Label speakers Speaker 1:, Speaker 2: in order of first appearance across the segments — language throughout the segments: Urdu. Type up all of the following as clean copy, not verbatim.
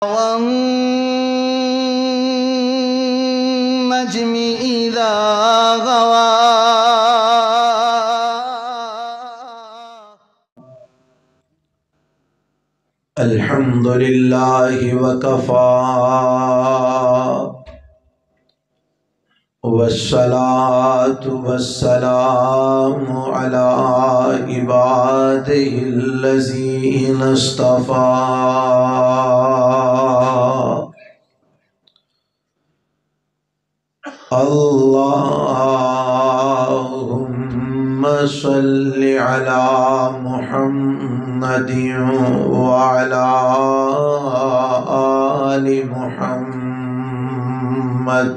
Speaker 1: والنجم إذا غوى
Speaker 2: الحمد لله وكفى والصلاة والسلام على عباده الذين اصطفى اللهم صل على محمد وعلى آل محمد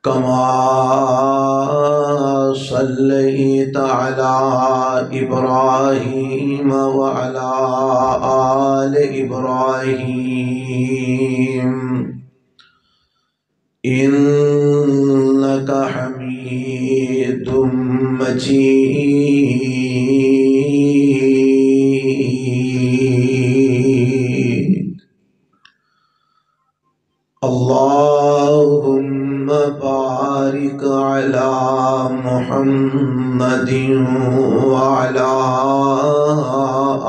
Speaker 2: كما صليت على إبراهيم وعلى آل إبراهيم إنك حميد مجيد اللهم بارك على محمد وعلى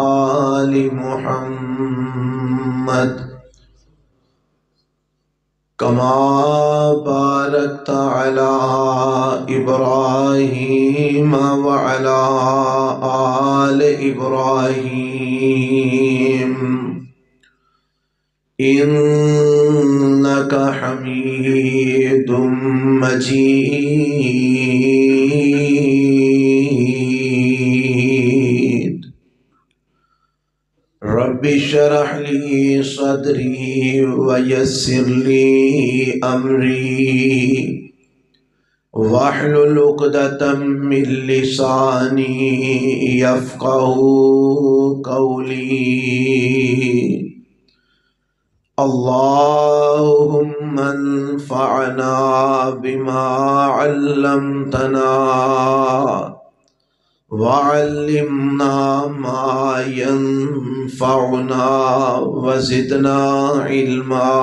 Speaker 2: آل محمد كما باركت على إبراهيم وعلى آل إبراهيم إنك حميد مجيد رب اشرح لي صدري ويسر لي أمري واحلل عقدة من لساني يفقه قولي اللهم انفعنا بما علمتنا وعلمنا ما ينفعنا وزدنا علما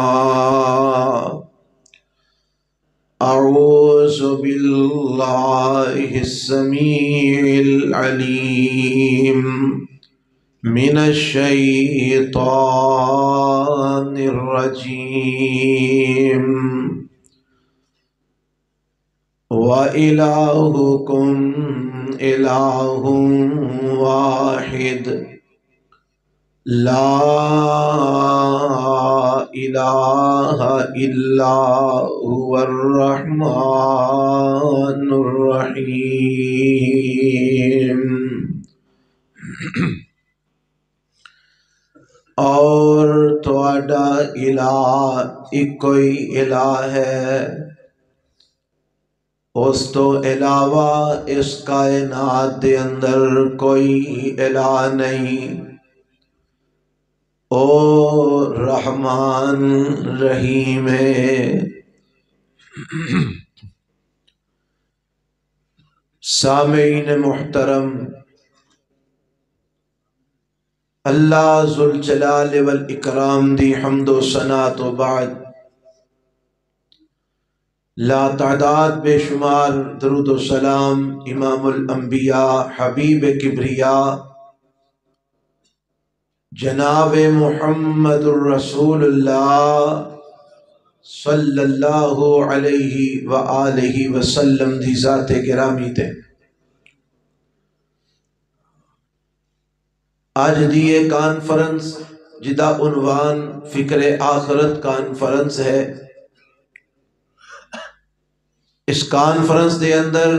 Speaker 2: أعوذ بالله السميع العليم من الشيطان الرجيم وإلهكم إله واحد لا إله إلا هو الرحمن الرحيم اور تواڈا الہ ایک کوئی الہ ہے، اس تو علاوہ اس کائنات دے اندر کوئی الہ نہیں۔ او رحمان رحیم ہے۔ سامعین محترم، اللہ ذوالجلال والاکرام دی حمد و ثنا تو بعد لا تعداد بے شمار درود و سلام امام الانبیاء حبیب کبریا جناب محمد الرسول اللہ صلی اللہ علیہ وآلہ وسلم دی ذات گرامی تے آج دی یہ کانفرنس جدا عنوان فکر آخرت کانفرنس ہے۔ اس کانفرنس دے اندر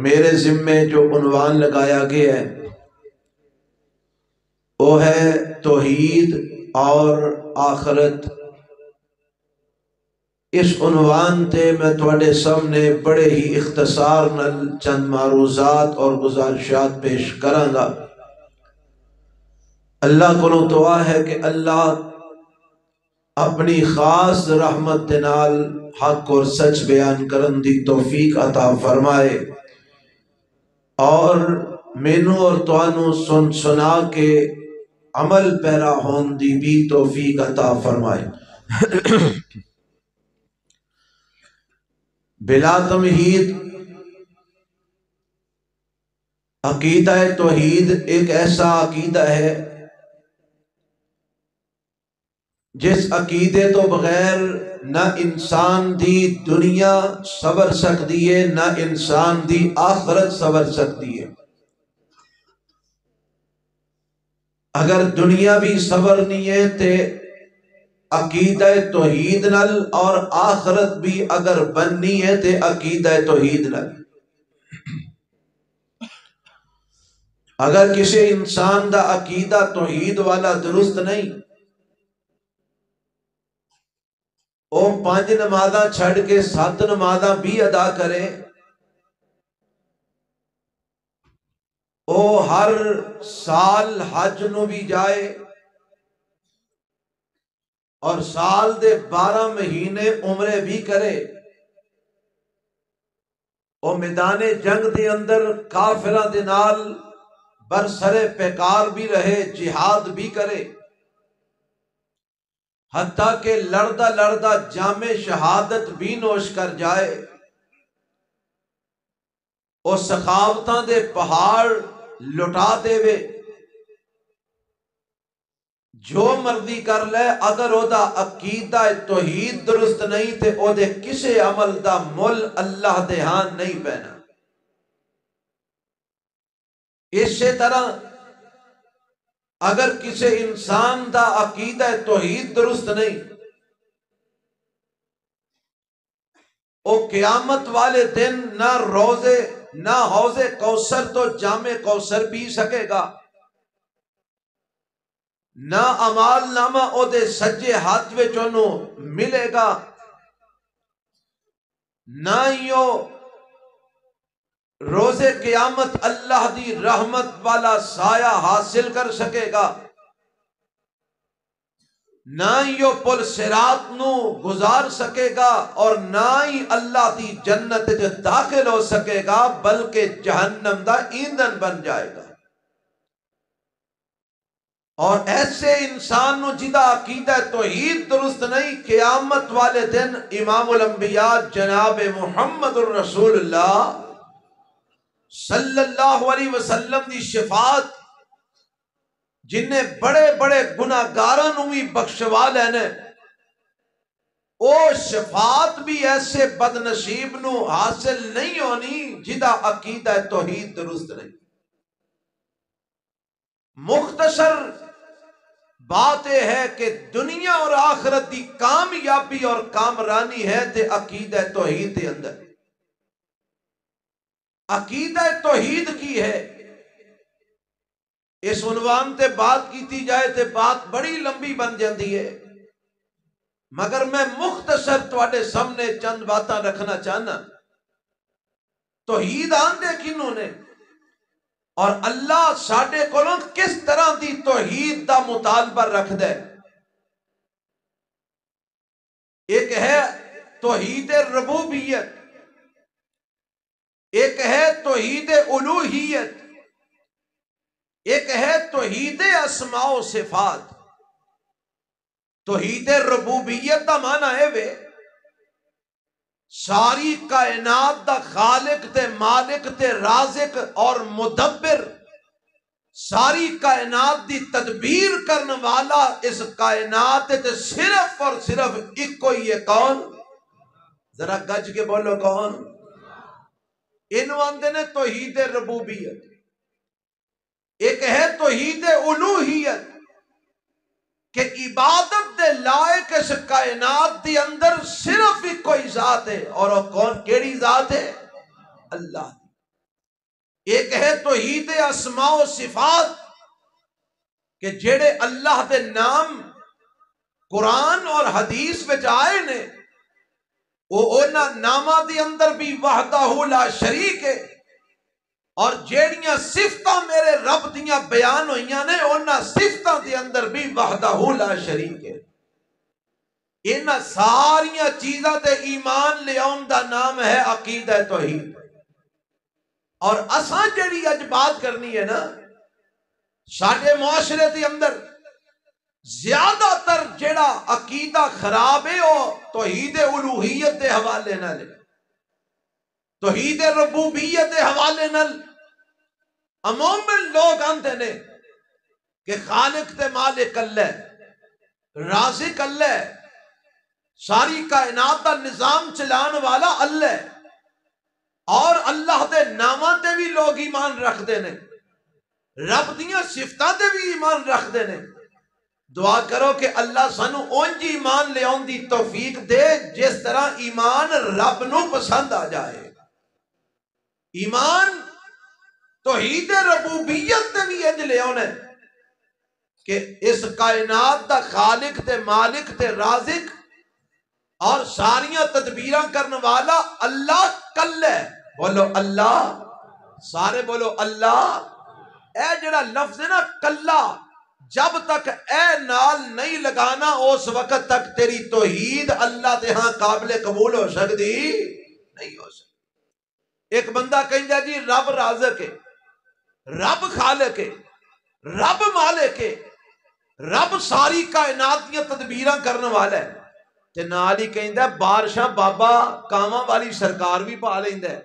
Speaker 2: میرے ذمے جو عنوان لگایا گیا ہے وہ ہے توحید اور آخرت۔ اس عنوان تے میں تواڈے سامنے بڑے ہی اختصار نال چند معروضات اور گزارشات پیش کراں گا۔ اللہ کو دعا ہے کہ اللہ اپنی خاص رحمت دے نال حق اور سچ بیان کرن دی توفیق عطا فرمائے، اور مینوں اور توانوں سن سنا کے عمل پیرا ہون دی بھی توفیق عطا فرمائے۔ بلا تمہید عقیدہ توحید ایک ایسا عقیدہ ہے جس عقیدے تو بغیر نہ انسان دی دنیا سبر سکتی ہے، نہ انسان دی آخرت سبر سکتی ہے۔ اگر دنیا بھی صبر نہیں ہے تے عقیدہ توحید نل، اور آخرت بھی اگر بننی ہے تے عقیدہ توحید نل۔ اگر کسی انسان دا عقیدہ توحید والا درست نہیں، وہ 5 نمازاں چھڑ کے 7 نمازاں بھی ادا کرے، وہ ہر سال حج نو بھی جائے اور سال دے 12 مہینے عمرے بھی کرے، وہ میدان جنگ دے اندر کافراں دے نال برسرے پیکار بھی رہے، جہاد بھی کرے، حتیٰ کہ لڑدا لڑدا جام شہادت بھی نوش کر جائے، وہ سخاوتاں دے پہاڑ لٹا دے وے، جو مرضی کر لے، اگر او دا عقیدہ توحید درست نہیں تے او دے کسے عمل دا مل اللہ دے ہاں نہیں پینا۔ اسی طرح اگر کسی انسان دا عقیدہ توحید درست نہیں، او قیامت والے دن نہ روزے نہ حوض کوثر تو جام کوثر پی سکے گا، نہ اعمال نامہ او دے سجے ہاتھ وچ اونوں ملے گا، نہ ہی او روزے قیامت اللہ دی رحمت والا سایہ حاصل کر سکے گا، نہ ہی وہ پل صراط نو گزار سکے گا، اور نہ ہی اللہ دی جنت جو داخل ہو سکے گا، بلکہ جہنم دا ایندھن بن جائے گا۔ اور ایسے انسان نو جدا عقیدہ توحید درست نہیں، قیامت والے دن امام الانبیاء جناب محمد الرسول اللہ صلی اللہ علیہ وسلم دی شفاعت، جن نے بڑے بڑے گناہگاراں نو بھی بخشوا لینے، او شفاعت بھی ایسے بد نصیب نو حاصل نہیں ہونی جدا عقیدہ توحید درست نہیں۔ مختصر بات یہ ہے کہ دنیا اور آخرت دی کامیابی اور کامرانی ہے تے عقیدہ توحید دے اندر۔ عقیدہ توحید کی ہے، اس عنوان تے بات کیتی جائے تے بات بڑی لمبی بن جاندی ہے، مگر میں مختصر تواڈے سامنے چند باتاں رکھنا چاہنا۔ توحید آندے کنوں نے، اور اللہ ساڈے کولوں کس طرح دی توحید دا مطالبہ رکھ دے۔ ایک ہے توحید ربوبیت، ایک ہے توحید الوہیت، ایک ہے توحید اسماء و صفات۔ توحید ربوبیت دا معنی ہے وے ساری کائنات دا خالق تے مالک تے رازق اور مدبر، ساری کائنات دی تدبیر کرنے والا اس کائنات تے صرف اور صرف ایک کوئی ہے، کون؟ ذرا گج کے بولو کون؟ انہوں آندے نے توحید ربوبیت۔ ایک ہے توحید الوہیت کہ عبادت دے لائق اس کائنات دے اندر صرف ہی کوئی ذات ہے، اور وہ کون؟ کیڑی ذات ہے؟ اللہ۔ ایک ہے توحید اسماء و صفات کہ جڑے اللہ دے نام قرآن اور حدیث وچ آئے نے، وہ اونا نامہ دے اندر بھی وحدہ لا شریک ہے، اور جیڑیاں صفتاں میرے رب دیاں بیان ہوئیاں نے، اونا صفتاں دے اندر بھی وحدہ لا شریک ہے۔ انہاں ساریاں چیزاں تے ایمان لے آن دا نام ہے عقیدہ توحید۔ اور اساں جڑی اج بات کرنی ہے نا، ساڈے معاشرے دے اندر زیادہ تر جیڑا عقیدہ خراب ہے وہ توحید الوہیت دے حوالے نال ہے، توحید ربوبیت دے حوالے نال عموماً لوگ آندے نے کہ خالق تے مالک اللہ ہے، رازق اللہ ہے، ساری کائنات دا نظام چلان والا اللہ ہے، اور اللہ دے ناماں تے بھی لوگ ایمان رکھ دے نے، رب دیاں صفتاں تے بھی ایمان رکھ دے نے۔ دعا کرو کہ اللہ سانو اونج ایمان لے آن دی توفیق دے جس طرح ایمان رب نو پسند آ جائے۔ ایمان توحید ربوبیت تے بھی انج لے آنے کہ اس کائنات دا خالق تے مالک تے رازق اور ساریاں تدبیراں کرنے والا اللہ کل ہے۔ بولو اللہ، سارے بولو اللہ۔ اے جڑا لفظ ہے نا کلا، جب تک اے نال نہیں لگانا اس وقت تک تیری توحید اللہ دے ہاں قابل قبول ہو سکتی نہیں ہو سکتی۔ ایک بندہ کہندا جی رب رازق ہے، رب خالق ہے، رب مالک ہے، رب ساری کائنات دیا تدبیراں کرنے والا ہے، تے نال ہی کہندا بارشاں بابا کاواں والی سرکار بھی پا لیندا ہے،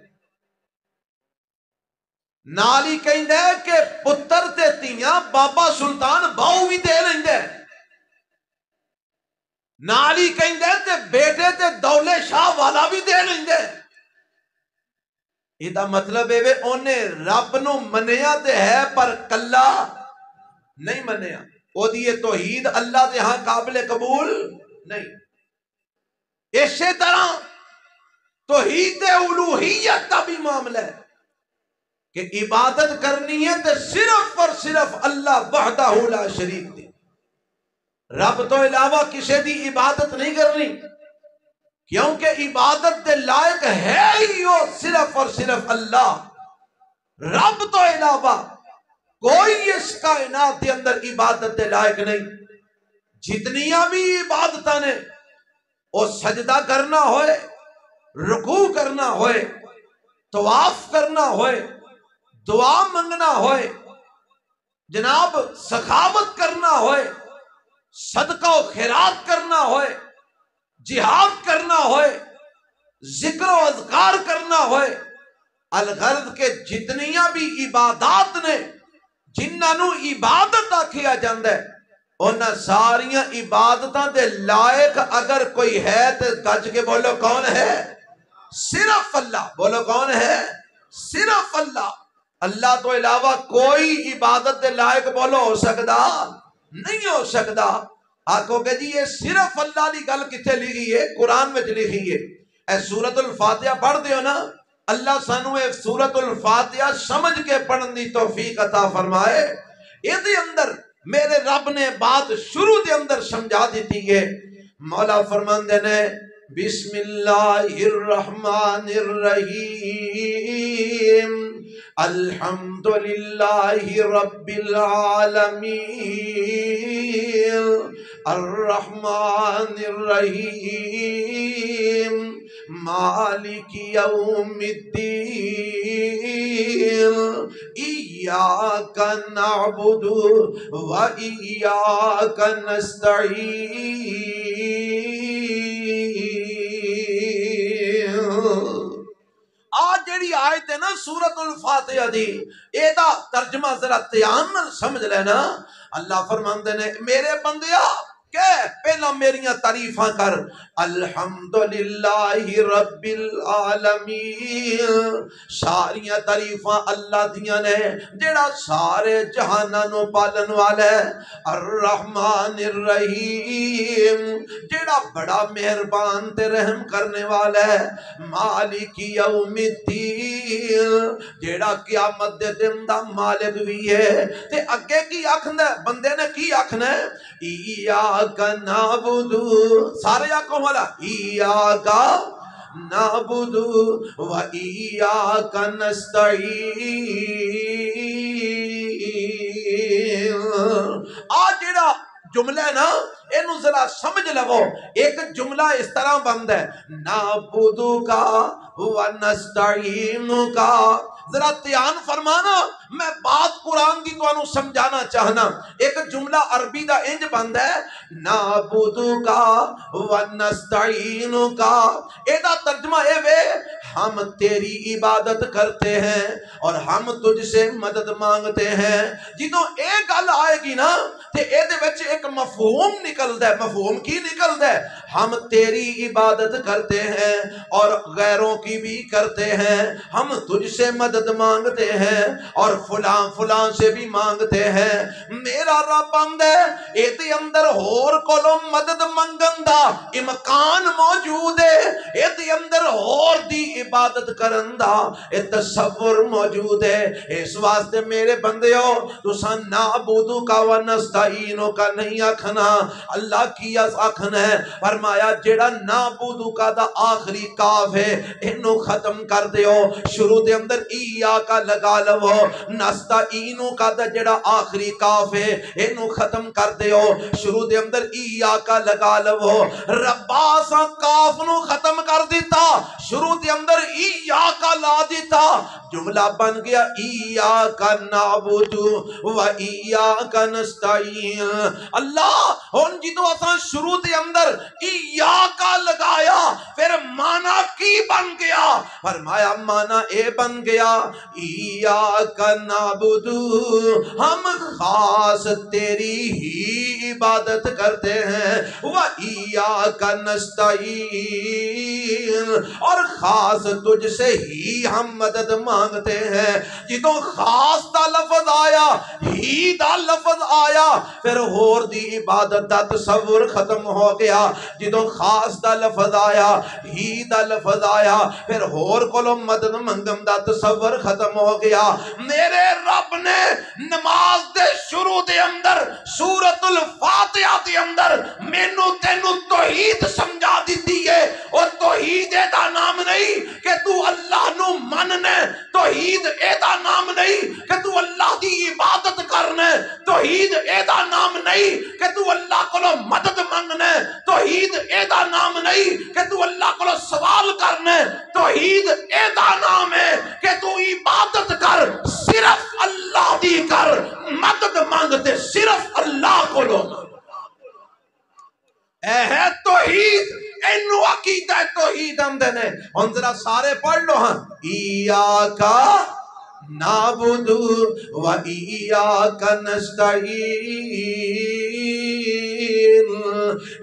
Speaker 2: نال ہی کہندا ہے کہ پتر تے تیاں بابا سلطان باؤ بھی دے لیندا ہے، نال ہی کہندا ہے تے بیٹے تے دولے شاہ والا بھی دے لیندا ہے۔ یہ مطلب ہے اونے رب نو منیا تے ہے پر کلا نہیں منیا، او دی توحید اللہ دے ہاں قابل قبول نہیں۔ اسی طرح توحید الوہیت کا بھی معاملہ ہے کہ عبادت کرنی ہے تو صرف اور صرف اللہ وحدہ لا شریک دی، رب تو علاوہ کسی دی عبادت نہیں کرنی، کیونکہ عبادت دے لائق ہے ہی وہ صرف اور صرف اللہ، رب تو علاوہ کوئی اس کائنات کے اندر عبادت دے لائق نہیں۔ جتنیاں بھی عبادتاں نے، وہ سجدہ کرنا ہوئے، رکوع کرنا ہوئے، طواف کرنا ہوئے، دعا منگنا ہوئے، جناب سخاوت کرنا ہوئے، صدقہ و خیرات کرنا ہوئے، جہاد کرنا ہوئے، ذکر و اذکار کرنا ہوئے، الغرض کے جتنیاں بھی عبادات نے جنہاں نو عبادت آکھیا جاندا ہے، انہاں ساریاں عبادتاں دے لائق اگر کوئی ہے تو گج کے بولو کون ہے؟ صرف اللہ۔ بولو کون ہے؟ صرف اللہ۔ اللہ تو علاوہ کوئی عبادت دے لائق بولو ہو سکتا نہیں ہو سکتا۔ آکھو کہ جی یہ صرف اللہ دی گل کتے لکھی ہے؟ قرآن میں لکھی ہے۔ اے سورۃ الفاتحہ پڑھ دیو نا، اللہ سانو اے سورۃ الفاتحہ سمجھ کے پڑھن دی توفیق عطا فرمائے۔ یہ دے اندر میرے رب نے بات شروع دے اندر سمجھا دیتی ہے۔ مولا فرماندے نے بسم اللہ الرحمن الرحیم الحمدللہ رب العالمین الرحمن الرحیم مالک یوم الدین ایاک نعبد و ایاک نستعین۔ آج جڑی آیت ہے نا سورۃ الفاتحہ دی، اے دا ترجمہ ذرا دھیان نال سمجھ لینا۔ اللہ فرماندے نے میرے بندیا کہ پہلا میریاں تعریفاں کر، الحمدللہ رب العالمین، ساریاں تعریفاں اللہ دیاں نے جڑا سارے جہاناں نو پالن والا ہے، الرحمن الرحیم جڑا بڑا مہربان تے رحم کرنے والا ہے، مالک یوم الدین جڑا قیامت دے دن دا مالک بھی ہے۔ تے اگے کی آکھنا ہے بندے نے؟ کی آکھنا ہے؟ ایاک نعبد، سارے آنکھوں والا ایاک نعبد و ایاک نستعین۔ آج جڑا جملہ ہے نا اینو ذرا سمجھ لو۔ ایک جملہ اس طرح بند ہے، نعبد کا و نستعین کا، ذرا دھیان فرمانا، میں بات قرآن کی تو سمجھانا چاہنا۔ ایک جملہ عربی دا انج بند ہے، نعبدو کا ونستعینو کا، ایدہ ترجمہ اے وے ہم تیری عبادت کرتے ہیں اور ہم تجھ سے مدد مانگتے ہیں۔ جدوں ایک گل آئے گی نا تے اے دے وچ ایک مفہوم نکل دے، مفہوم کی نکل دے، ہم تیری عبادت کرتے ہیں اور غیروں کی بھی کرتے ہیں، ہم تجھ سے مدد مانگتے ہیں اور فلاں فلاں سے بھی مانگتے ہیں۔ میرا رب آندے اے دے اندر ہور کولوں مدد منگن دا امکان موجود ہے، اے دے اندر ہور دی عبادت کرن دا اے تصور موجود ہے۔ اس واسطے میرے بندیو تساں نعبدو کا ونستعینو کا نہیں آکھنا، اللہ کی آکھنا ہے۔ فرمایا جیڑا نعبدو کا دا آخری کاف ہے انو ختم کر دیو، شروع دے اندر ایاکا لگا لو، نستعینو کا دا جیڑا آخری کاف ہے انو ختم کر دیو، شروع دے اندر ایاکا لگا لو۔ ربا سا کاف نو ختم کر دیتا، شروع دے اندر ایاکا لا دیتا، جملہ بن گیا ایاکا نعبدو و ایاکا نستعین۔ اللہ ہن جدو اساں شروع دے اندر ایاکا لگایا پھر معنی کی بن گیا؟ فرمایا معنی اے بن گیا ایاکا نعبدو، ہم خاص تیری ہی عبادت کرتے ہیں، و ایاکا نستعین، اور خاص تجھ سے ہی ہم مدد مانگتے ہیں۔ جدوں خاص دا لفظ آیا، ہی دا لفظ آیا، پھر ہور دی عبادت دا تصور ختم ہو گیا۔ جدوں خاص دا لفظ آیا، ہی دا لفظ آیا، پھر ہور کولوں مدد منگم دا تصور ختم ہو گیا۔ میرے رب نے نماز دے شروع دے اندر سورۃ الفاتحہ دے اندر مینوں تینوں توحید سمجھا دیتی ہے، اور توحید اے دا نام نہیں کہ تو اللہ نو مننے، توحید اے دا نام نہیں کہ تو اللہ دی عبادت کرنے، توحید اے دا نام نہیں کہ تو اللہ کو مدد منگنے، توحید اے دا نام نہیں کہ تو اللہ کو سوال کرنے، توحید اے دا نام ہے کہ تو عبادت کر صرف اللہ دی کر، مدد مانگتے صرف اللہ کو لو۔ اے ہے توحید، اینو عقیدہ توحید ہم دینے۔ ہن ذرا سارے پڑھ لو ہاں، ایاکا نعبدو و ایاکا نستعین۔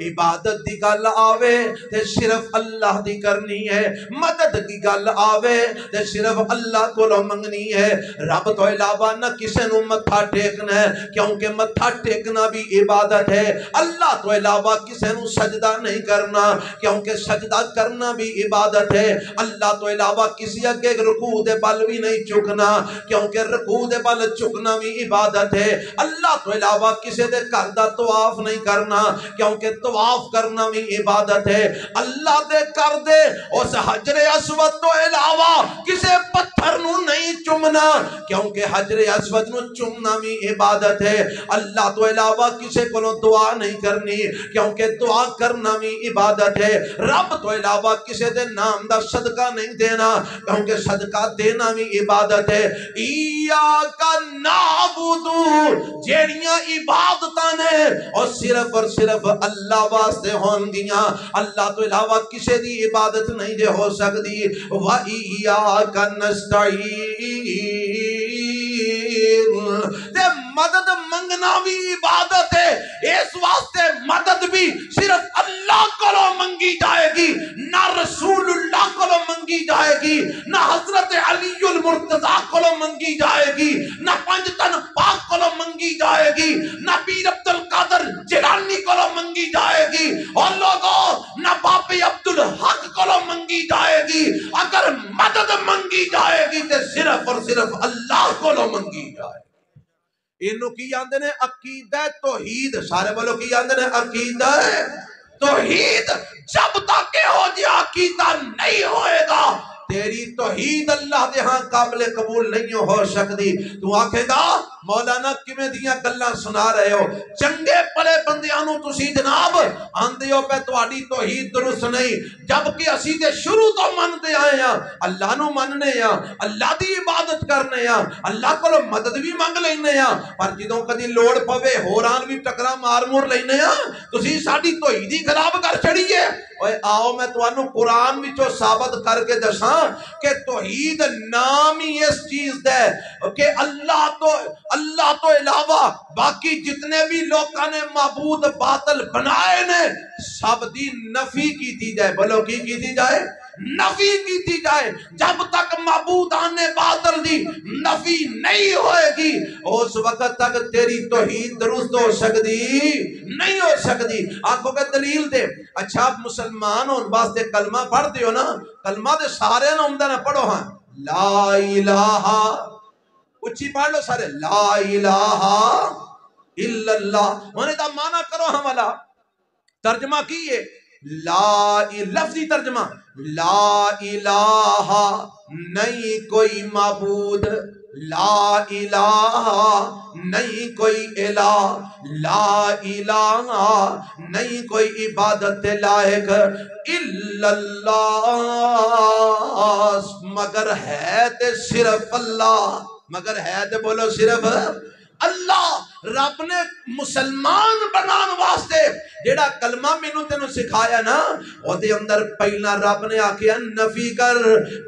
Speaker 2: عبادت دی گل آوے تے صرف اللہ دی کرنی ہے، مدد دی گل آوے تے صرف اللہ کو منگنی ہے۔ رب تو علاوہ نہ کسے نو متھا ٹیکنا ہے، کیونکہ متھا ٹیکنا بھی عبادت ہے۔ اللہ تو علاوہ کسے نو سجدہ نہیں کرنا، کیونکہ سجدہ کرنا بھی عبادت ہے۔ اللہ تو علاوہ کسی اگے رکوع دے بل بھی نہیں چکنا، کیونکہ رکوع دے بل چکنا بھی عبادت ہے۔ اللہ تو علاوہ کسی دے گھر دا طواف نہیں کرنا، کیونکہ طواف کرنا بھی عبادت ہے۔ اللہ دے کر دے اس حجر اسود تو علاوہ کسے پتھر نو نہیں چومنا، کیونکہ حجر اسود نو چومنا بھی عبادت ہے۔ اللہ تو علاوہ کسے کو دعا نہیں کرنی، کیونکہ دعا کرنا بھی عبادت ہے۔ رب تو علاوہ کسے دے نام دا صدقہ نہیں دینا، کیونکہ صدقہ دینا بھی عبادت ہے۔ ایاکا نعبدو، جیڑیاں عبادتاں نے اور صرف اللہ واسطے ہون گیاں، اللہ تو علاوہ کسے دی عبادت نہیں دے ہو سکتی۔ وَإِيَّاكَ نَسْتَعِينُ، تے مدد منگنا بھی عبادت ہے۔ اس واسطے مدد بھی صرف اللہ کو منگی جائے گی، نہ رسول اللہ کو منگی جائے گی، نہ حضرت علی المرتضیٰ کو منگی جائے گی، نہ پنجتن پاک کو منگی جائے گی، نہ پیر عبد القادر جیلانی کو منگی جائے گی، اور لوگوں نہ باپ عبدالحق کو منگی جائے گی۔ اگر مدد منگی جائے گی تو صرف اور صرف اللہ کو منگی جائے گی۔ انہوں کی آندے نے عقیدہ توحید، سارے بولو کی آندے نے عقیدہ توحید۔ جب تک کہ ہو جائے عقیدہ نہیں ہوئے گا، تیری توحید اللہ دے ہاں قابل قبول نہیں ہو سکتی۔ تو آکھے گا مولانا کیویں دیاں گلاں سنا رہے ہو، چنگے پلے بندیاں نو تسی جناب آندے ہو پہ تہاڈی توحید درست نہیں، جبکہ اسی تے شروع تو منتے آئے ہیں، اللہ نو مننے ہیں، اللہ دی عبادت کرنے ہیں، اللہ کو مدد بھی منگ لینے ہیں، پر جدوں کدی لوڑ پوے ہوران بھی ٹکرا مار مور لینے ہیں، تسی ساڈی توحید ہی خراب کر چھڑیے۔ اوے آؤ میں تانوں قرآن وچوں ثابت کر کے دساں کہ توحید نام ہی اس چیز دے کہ اللہ تو علاوہ باقی جتنے بھی لوگوں نے معبود باطل بنائے نے سب دی نفی کیتی جائے۔ بولو کی جائے؟ نفی کیتی جائے۔ جب تک معبودان باطل دی نفی نہیں ہوئے گی اس وقت تک تیری توحید درست ہو سکتی نہیں ہو سکتی۔ آنکھوں کے دلیل دے۔ اچھا آپ مسلمان ہو واسطے کلمہ پڑھ دیو نا، کلمہ دے سارے نا عمدہ نہ پڑھو ہاں، لا الہ، اچھی پڑھ لو سارے، لا الہ الا اللہ، انہیں دا معنی کرو ہم والا ترجمہ کیے، لا لفظی ترجمہ، لا الہ نہیں کوئی معبود، لا الہ نہیں کوئی الہ، لا الہ نہیں کوئی عبادت لائق الا اللہ، مگر ہے تے صرف اللہ، مگر ہے تے بولو صرف اللہ۔ رب نے مسلمان بنان واسطے جیڑا کلمہ مینوں تینوں سکھایا نا او دے اندر پہلا رب نے آکھیا نفی کر،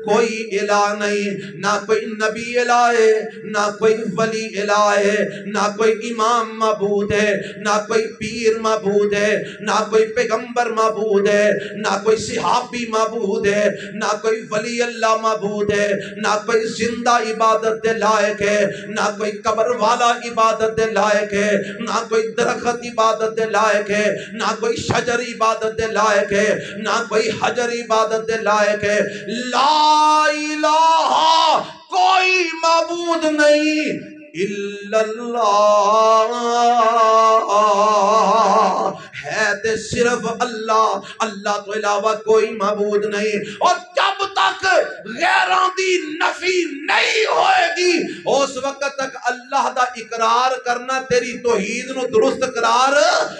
Speaker 2: کوئی الہ نہیں، نہ کوئی نبی الہ ہے، نہ کوئی ولی الہ ہے، نہ کوئی امام معبود ہے، نہ کوئی پیر معبود ہے، نہ کوئی پیغمبر معبود ہے، نہ کوئی صحابی معبود ہے، نہ کوئی ولی اللہ معبود ہے، نہ کوئی زندہ عبادت دے لائق ہے، نہ کوئی قبر والا عبادت دے لائق ہے، نہ کوئی درخت عبادت دے لائق ہے، نہ کوئی شجر عبادت دے لائق ہے، نہ کوئی حجر عبادت دے لائق ہے، لا الہ کوئی معبود نہیں الا اللہ، ہے تے صرف اللہ، اللہ تو علاوہ کوئی معبود نہیں۔ اور جب تک غیران دی نفی نہیں ہوئے گی اس وقت تک اللہ دا اقرار کرنا تیری توحید نو درست قرار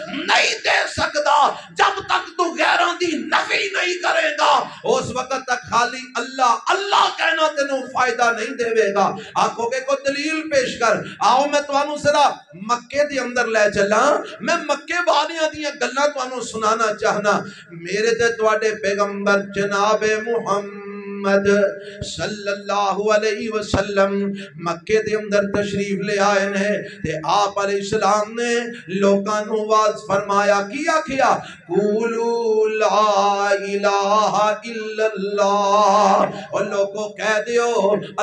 Speaker 2: نہیں دے سکتا۔ جب تک تو غیران دی نفی نہیں کرے گا اس وقت تک خالی اللہ اللہ کہنا تینوں فائدہ نہیں دے گا۔ آنکھوں کے کو دلیل پیش کر، آؤ میں توانوں ذرا مکے دی اندر لے چلا، میں مکے والیاں دیاں گلاں توانوں سنانا چاہنا۔ میرے تے تواڈے پیغمبر جناب محمد صلی اللہ علیہ وسلم مکے دے اندر تشریف لے آئے نے تے آپ علیہ السلام نے لوکاں نو واز فرمایا، کیا کیا قولوا لا الہ الا اللہ، اور لوگوں کہہ دیو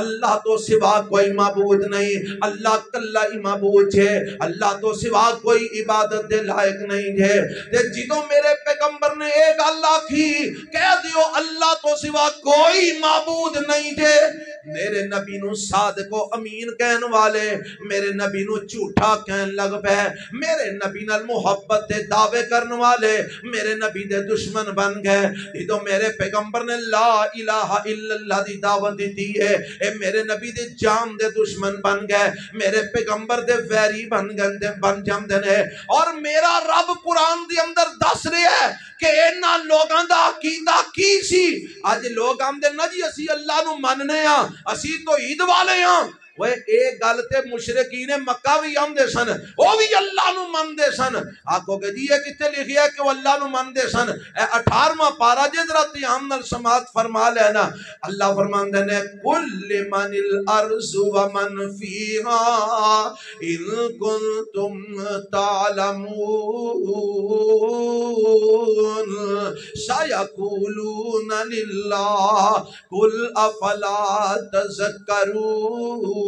Speaker 2: اللہ تو سوا کوئی معبود نہیں، اللہ کلا ہی معبود ہے، اللہ تو سوا کوئی عبادت دے لائق نہیں ہے۔ تے جدوں میرے پیغمبر نے ایک اللہ کی کہہ دیو اللہ تو سوا کوئی معبود نہیں تھے، میرے نبی نو صادق و امین کہن والے میرے نبی نو جھوٹا کہن لگ پے، میرے نبی نال محبت دے دعوے کرن والے میرے نبی دے دشمن بن گئے۔ تو میرے پیغمبر نے لا الہ الا اللہ دی دعوت دیتی ہے، اے میرے نبی دے جان دے دشمن بن گئے، میرے پیغمبر دے ویری بن جاندے نے۔ اور میرا رب قرآن دے اندر دس رہا ہے کہ انہاں لوگاں دا عقیدہ کی سی۔ اج لوگ آمدے نا جی اسی اللہ نو مننے ہاں، اسی تو عید والے ہاں، وہ ایک گل تے مشرکین مکہ بھی آمدے سن، وہ بھی اللہ نو مندے سن۔ آکھو کہ جی یہ کتے لکھیا ہے کہ وہ اللہ نو مندے سن؟ 18واں پارہ جے ذرا تیام نال سماعت فرما لینا، اللہ فرماندے نے قل لمن الارض ومن فیہا ان کنتم تعلمون سیقولون للہ قل افلا تذکرون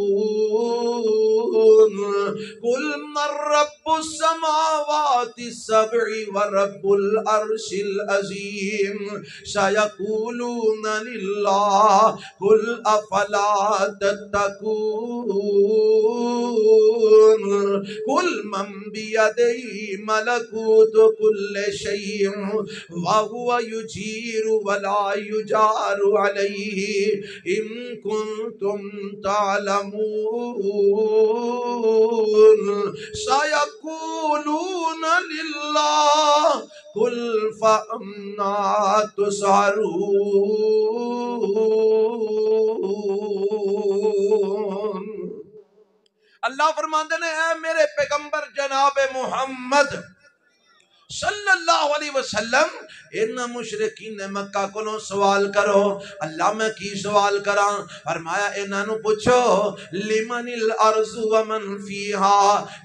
Speaker 2: قل من رب السماوات السبع ورب العرش العظیم سیقولون للہ قل افلا تتقون قل من بیدہ ملکوت کل شیء وهو یجیر ولا یجار علیہ ان کنتم تعلمون سیقولون للہ قل فأنا تسحرون۔ اللہ فرماندے نے اے میرے پیغمبر جناب محمد صلی اللہ علیہ وسلم ان مشرکین مکہ کو سوال کرو۔ اللہ میں کی سوال کراں؟ فرمایا انہاں نو پوچھو لمن الارض ومن فیہا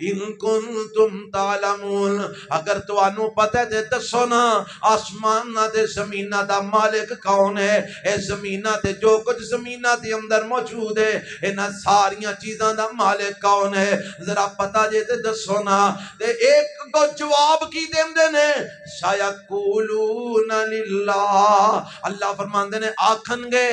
Speaker 2: ان کنتم تعلمون، اگر تانوں پتہ ہے تے دسو نا آسماناں تے زمیناں دا مالک کون ہے؟ اے زمیناں تے جو کچھ زمیناں دے اندر موجود ہے انہاں ساریاں چیزاں دا مالک کون ہے؟ ذرا پتہ جے تے دسو نا۔ تے ایک کو جواب کی دے نے سَيَقُولُونَ لِلَّهِ، اللہ فرماندے نے آکھن گے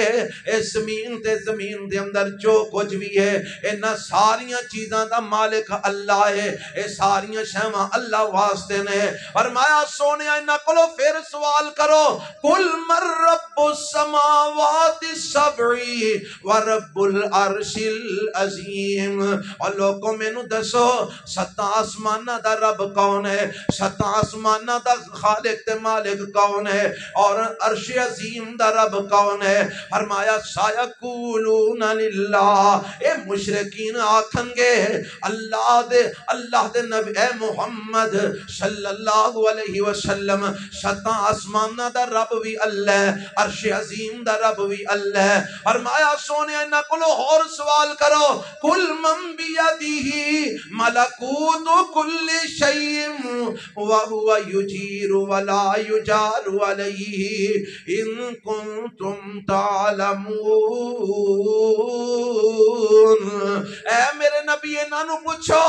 Speaker 2: اے زمین دے اندر جو کچھ بھی ہے انہاں ساریاں چیزاں دا مالک اللہ ہے، اے ساریاں شیواں اللہ واسطے نے۔ فرمایا سونیا انہاں کولو پھر سوال کرو قُلْ مَن رَّبُّ السَّمَاوَاتِ السَّبْعِ وَرَبُّ الْعَرْشِ الْعَظِيمِ، اور لوگوں مینوں دسو ستاں آسماناں دا رب کون ہے؟ ستاں آسمانہ دا خالق تے مالک کون ہے؟ اور عرش عظیم دا رب کون ہے؟ فرمایا سَيَقُولُونَ لِلَّهِ، اے مشرکین آکھن گے اللہ دے نبی اے محمد صلی اللہ علیہ وسلم ستاں آسمانہ دا رب بھی اللہ ہے، عرش عظیم دا رب بھی اللہ ہے۔ فرمایا سونے انہاں کولو اور سوال کرو قُلْ مَن بِيَدِهِ مَلَكُوتُ كُلِّ شَيْءٍ وَهُوَ يُجِيرُ وَلَا يُجَارُ عَلَيْهِ إِن كُنتُمْ تَعْلَمُونَ۔ اے میرے نبی انہاں نو پوچھو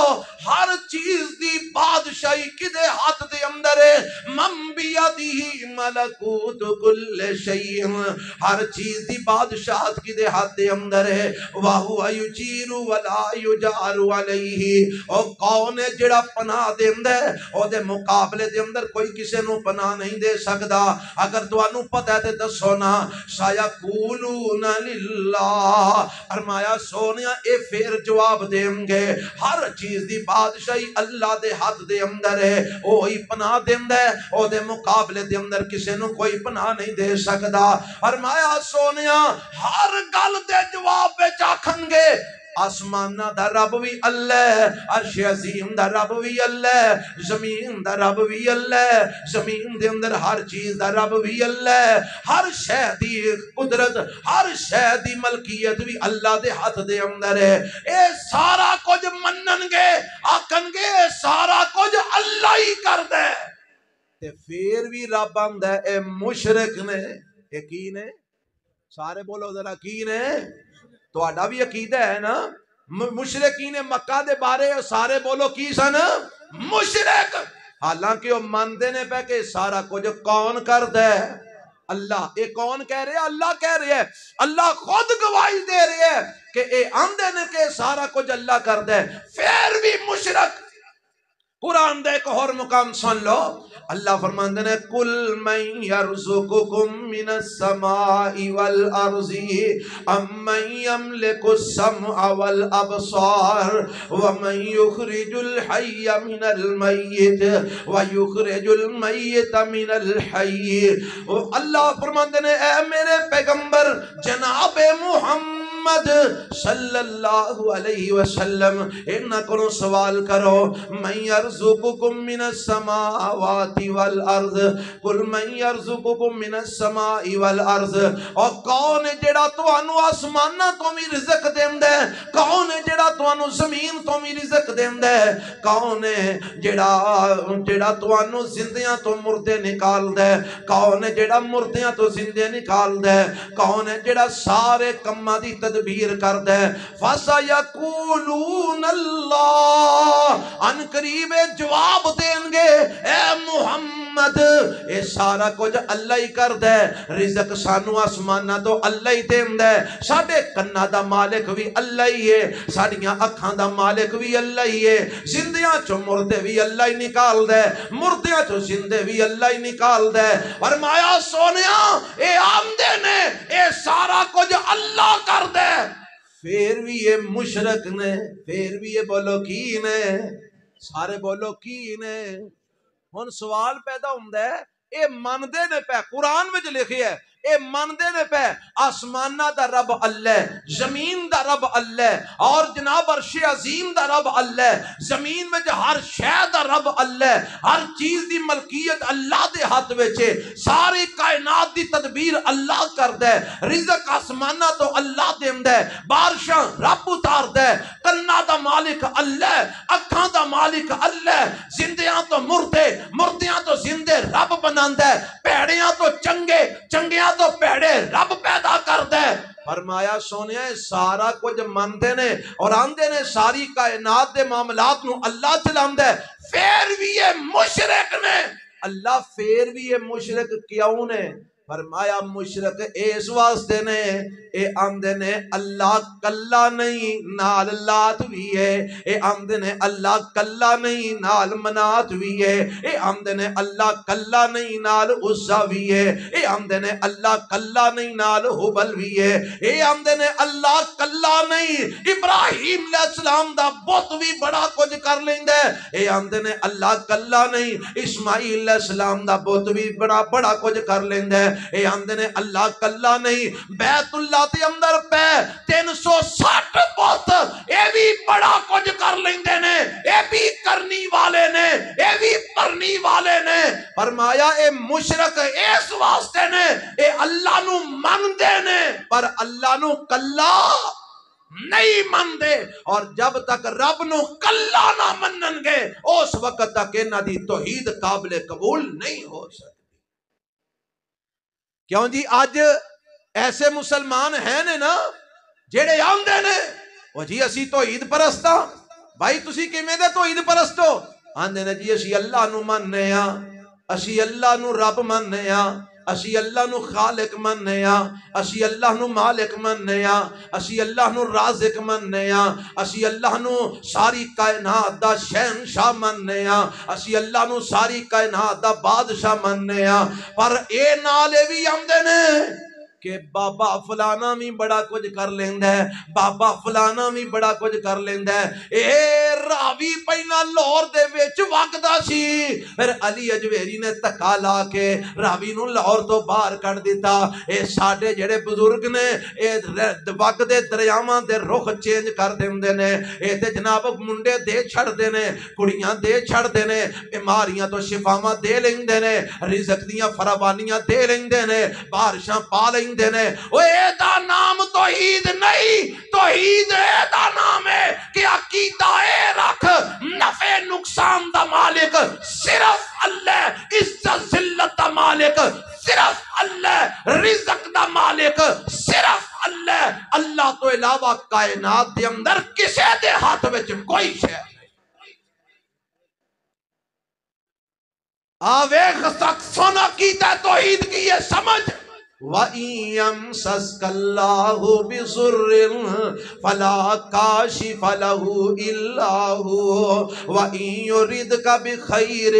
Speaker 2: ہر چیز دی بادشاہی کدے ہاتھ دے اندر ہے؟ مَن بِيَدِهِ مَلَكُوتُ كُلِّ شَيْءٍ، ہر چیز دی بادشاہت کدے ہاتھ دے اندر ہے؟ وَهُوَ يُجِيرُ وَلَا يُجَارُ عَلَيْهِ، او کون ہے جڑا پناہ دیندا ہے او دے مقابلے دے اندر کوئی کسے نو پناہ نہیں دے سکدا؟ اگر تانوں پتہ ہے تے دسو نا۔ سَيَقُولُونَ لِلَّهِ، فرمایا سونیا اے پھر جواب دیں گے ہر چیز دی بادشاہی اللہ دے ہاتھ دے اندر ہے، وہی پناہ دیندا ہے، او دے مقابلے دے اندر کسے نو کوئی پناہ نہیں دے سکدا۔ فرمایا سونیا ہر گل دے جواب وچ آکھن گے آسمانہ دا رب بھی اللہ ہے، عرش عظیم دا رب بھی اللہ ہے، زمین دا رب بھی اللہ ہے، زمین دے اندر ہر چیز دا رب بھی اللہ ہے، ہر شے دی قدرت ہر شے دی ملکیت بھی اللہ دے ہاتھ دے اندر ہے۔ اے سارا کچھ منن گے آکھن گے سارا کچھ اللہ ہی کر دے، تے پھر بھی رب آندا ہے اے مشرک نے اے کی نے؟ سارے بولو ذرا کی نے؟ تہاڈا بھی عقیدہ ہے نا؟ مشرکین مکہ دے بارے سارے بولو کی سن؟ مشرک، حالانکہ وہ مانتے نے پہ کہ سارا کچھ کون کردا ہے؟ اللہ۔ اے کون کہہ رہے ہیں؟ اللہ کہہ رہے ہیں، اللہ خود گواہی دے رہے ہیں کہ اے آندے نے کہ سارا کچھ اللہ کردا ہے، پھر بھی مشرک۔ قرآن دے ایک اور مقام سن لو، اللہ فرماندے نے قُلْ مَن يَرْزُقُكُم مِّنَ السَّمَاءِ وَالْأَرْضِ أَمَّن يَمْلِكُ السَّمْعَ وَالْأَبْصَارَ وَمَن يُخْرِجُ الْحَيَّ مِنَ الْمَيِّتِ وَيُخْرِجُ الْمَيِّتَ مِنَ الْحَيِّ۔ اللہ فرماندے نے اے میرے پیغمبر جناب محمد صلی اللہ علیہ وسلم انہاں کو سوال کرو من یرزقکم من السماوات والارض، قل من یرزقکم من السماء والارض، اور کون ہے جڑا تانوں آسماناں تو بھی رزق دیندا ہے؟ کون ہے جڑا تانوں زمین تو بھی رزق دیندا ہے؟ کون ہے جڑا تانوں زندیاں تو مردے نکالدا ہے؟ کون ہے جڑا مردیاں تو زندے نکالدا ہے؟ کون ہے جڑا سارے کماں دی تدبیر کردا ہے؟ فَسَيَقُولُونَ اللَّهُ، ان قریب جواب دیں گے اے محمد اے سارا کچھ اللہ ہی کردا ہے، رزق سانو آسمانہ تو اللہ ہی دیندا ہے، ساڈے کنا دا مالک بھی اللہ ہی ہے، ساڈیاں اکھاں دا مالک بھی اللہ ہی ہے، زندیاں چو مردے بھی اللہ ہی نکالدا ہے، مردیاں چو زندے بھی اللہ ہی نکالدا ہے۔ فرمایا سونیا اے آمدے نے اے سارا کچھ اللہ کردا ہے، پھر بھی یہ مشرک نے، پھر بھی یہ بولو کی نے؟ سارے بولو کی نے؟ ہن سوال پیدا ہوندا ہے اے مندے نے پے قرآن وچ لکھیا ہے اے مندے نے پے آسمانہ دا رب اللہ زمین دا رب اللہ اور جناب عرش عظیم دا رب اللہ زمین وچ ہر شے دا رب اللہ ہر چیز دی ملکیت اللہ دے ہاتھ وچ ہے ساری کائنات دی تدبیر اللہ کردا ہے رزق آسمانہ تو اللہ دیندا ہے بارشاں رب اتاردا ہے کناں دا مالک اللہ اکھاں دا مالک اللہ زندیاں تو مردے مردیاں تو زندے رب بناندا ہے پیڑیاں تو چنگے چنگیاں تو پیڑے رب پیدا کردا ہے فرمایا سونیا سارا کچھ مندے نے اور آندے نے ساری کائنات دے معاملات نو اللہ چلاندہ ہے پھر بھی یہ مشرک نے اللہ پھر بھی یہ مشرک کیوں نے فرمایا مشرک اس واسطے نے اے آندے نے اللہ کلا نہیں نال لات بھی ہے اے آندے نے اللہ کلا نہیں نال منات بھی ہے اے آندے نے اللہ کلا نہیں نال عزا بھی ہے اے آندے نے اللہ کلا نہیں نال حبل بھی ہے اے آندے نے اللہ کلا نہیں ابراہیم علیہ السلام دا بت بھی بڑا کچھ کر لیندے اے آندے نے اللہ کلا نہیں اسماعیل علیہ السلام دا بت بھی بڑا کچھ کر لیندے اے آندے نے اللہ کلا نہیں بیت اللہ دے اندر پہ 360 بت اے بھی بڑا کچھ کر لیندے نے اے بھی کرنی والے نے اے بھی کرنی والے نے فرمایا اے مشرک اس واسطے نے اے اللہ نو مندے نے پر اللہ نو کلا نہیں مندے اور جب تک رب نو کلا نہ منن گے اس وقت تک انہاں دی توحید قابل قبول نہیں ہو سکتی کیوں جی آج ایسے مسلمان ہیں نے نا جیڑے آندے نے وہ جی اسی توحید پرستا بھائی تسی کیویں دے توحید پرستو آندے نے جی اسی اللہ نو مننے ہاں اسی اللہ نو رب مننے ہاں اسی اللہ نو خالق مننے ہاں اسی اللہ نو مالک مننے ہاں اسی اللہ نو رازق مننے ہاں اسی اللہ نو ساری کائنات دا شہنشاہ مننے ہاں اسی اللہ نو ساری کائنات دا بادشاہ مننے ہاں پر اے نالے بھی آمدے نے کہ بابا فلانا بھی بڑا کچھ کر لیندہ ہے بابا فلانا بھی بڑا کچھ کر لیندہ ہے اے راوی پہنا لاہور دے وچ وگدا سی پھر علی اجویری نے تکا لا کے راوی نو لاہور تو باہر کر دیتا اے ساڈے جڑے بزرگ نے اے وگدے دریاواں دے رخ چینج کر دیندے نے اے تے جناب منڈے دے چھڑ دے نے کڑیاں دے چھڑ دے نے بیماریاں تو شفاواں دے لیندے نے رزق دیاں فراوانیاں دے لیندے نے بارشاں پا لیندے نے وہ اے دا نام توحید نہیں توحید اے دا نام ہے کہ عقیدہ اے رکھ نفع نقصان دا مالک صرف اللہ عزت ذلت دا مالک صرف اللہ رزق دا مالک صرف اللہ اللہ تو علاوہ کائنات دے اندر کسے دے ہاتھ وچ کوئی شے آویخ سکسونا کیتا توحید کی یہ سمجھ وَإِن يَمْسَسْكَ اللَّهُ بِضُرٍّ فَلَا كَاشِفَ لَهُ إِلَّا هُوَ وَإِن يُرِدْكَ بِخَيْرٍ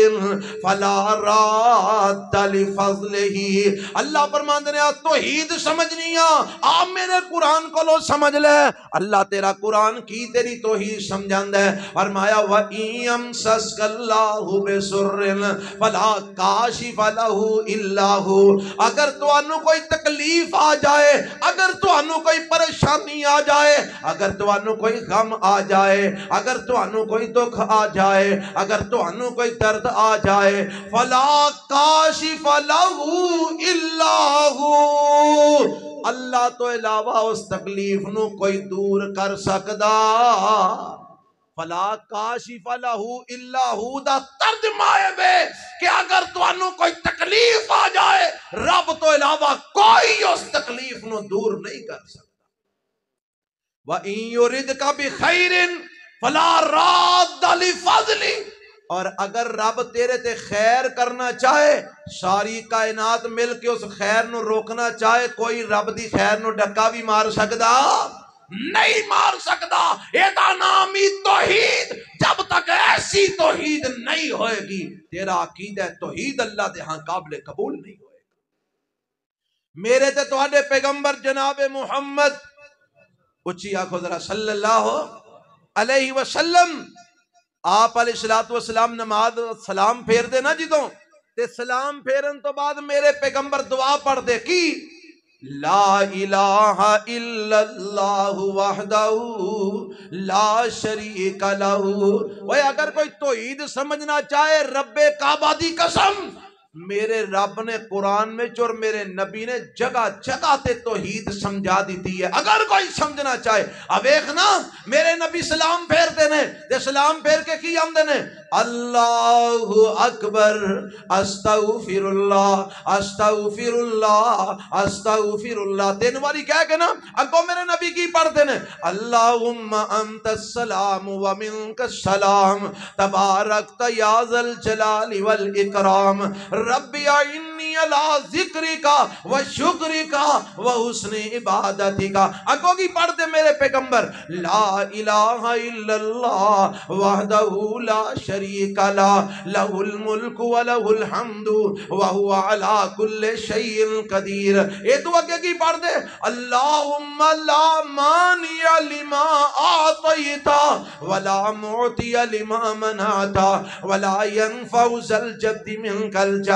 Speaker 2: فَلَا رَادَّ لِفَضْلِهِ اللہ فرماندے نے توحید سمجھنی آ میرے قرآن کو لو سمجھ لے اللہ تیرا قرآن کی تیری توحید سمجھاندہ ہے فرمایا وَإِن يَمْسَسْكَ اللَّهُ بِضُرٍّ فَلَا كَاشِفَ لَهُ إِلَّا هُوَ اگر تو انو کوئی تکلیف آ جائے اگر تو انو کوئی پریشانی آ جائے اگر تو انو کوئی غم آ جائے اگر تو انو کوئی دکھ آ جائے اگر تو انو کوئی درد آ جائے فلا کاشف لہو الا ہو اللہ تو علاوہ اس تکلیف نو کوئی دور کر سکدا فلا کاشف لہو الا ہو دا ترجمہ ہے کہ اگر تو انو کوئی تکلیف آ جائے رب تو علاوہ کوئی اس تکلیف نو دور نہیں کر سکتا وَإِن يُرِدْكَ بِخَيْرٍ فَلَا رَادَّ لِفَضْلِهِ اور اگر رب تیرے تے خیر کرنا چاہے ساری کائنات مل کے اس خیر نو روکنا چاہے کوئی رب دی خیر نو ڈکا بھی مار سکدا نہیں مار سکتا ایدہ نامی توحید جب تک ایسی توحید نہیں ہوئے گی تیرا عقیدہ توحید اللہ دے ہاں قابل قبول نہیں ہوئے گا میرے تے تواڈے پیغمبر جناب محمد اچھی آنکھو ذرا صلی اللہ علیہ وسلم آپ علیہ الصلوۃ والسلام نماز سلام پھیر دے نا جدوں تے سلام پھیرن تو بعد میرے پیغمبر دعا پڑھ دے کی لا الہ الا اللہ وحدہ لا شریک لہ. وہ اگر کوئی توحید سمجھنا چاہے رب کعبہ دی قسم میرے رب نے قرآن میں اور میرے نبی نے جگہ جگہ تے توحید سمجھا دیتی ہے. اگر کوئی سمجھنا چاہے اب ایک نا میرے نبی سلام پھیرتے نے تے سلام پھیر کے کی آمدے نے اللہ اکبر استغفر اللہ استغفر اللہ استغفر اللہ. 3 باری کہہ کے نا اگوں میرے نبی کی پڑھتے نے اللہم انت السلام ومنک السلام تبارکت یا ذا الجلال والاکرام ربی انی علی ذکرک و شکرک و حسن عبادتک. اگوں کی پڑھتے میرے پیغمبر لا الہ الا اللہ وحدہ لا شریک لہ لہ الملک و لہ الحمد وہو علی کل شیء قدیر. اے تو اگے کی پڑھ دے اللہم لا مانع لما اعطیت ولا معطی لما منعت ولا ينفع ذا الجد منک الجد.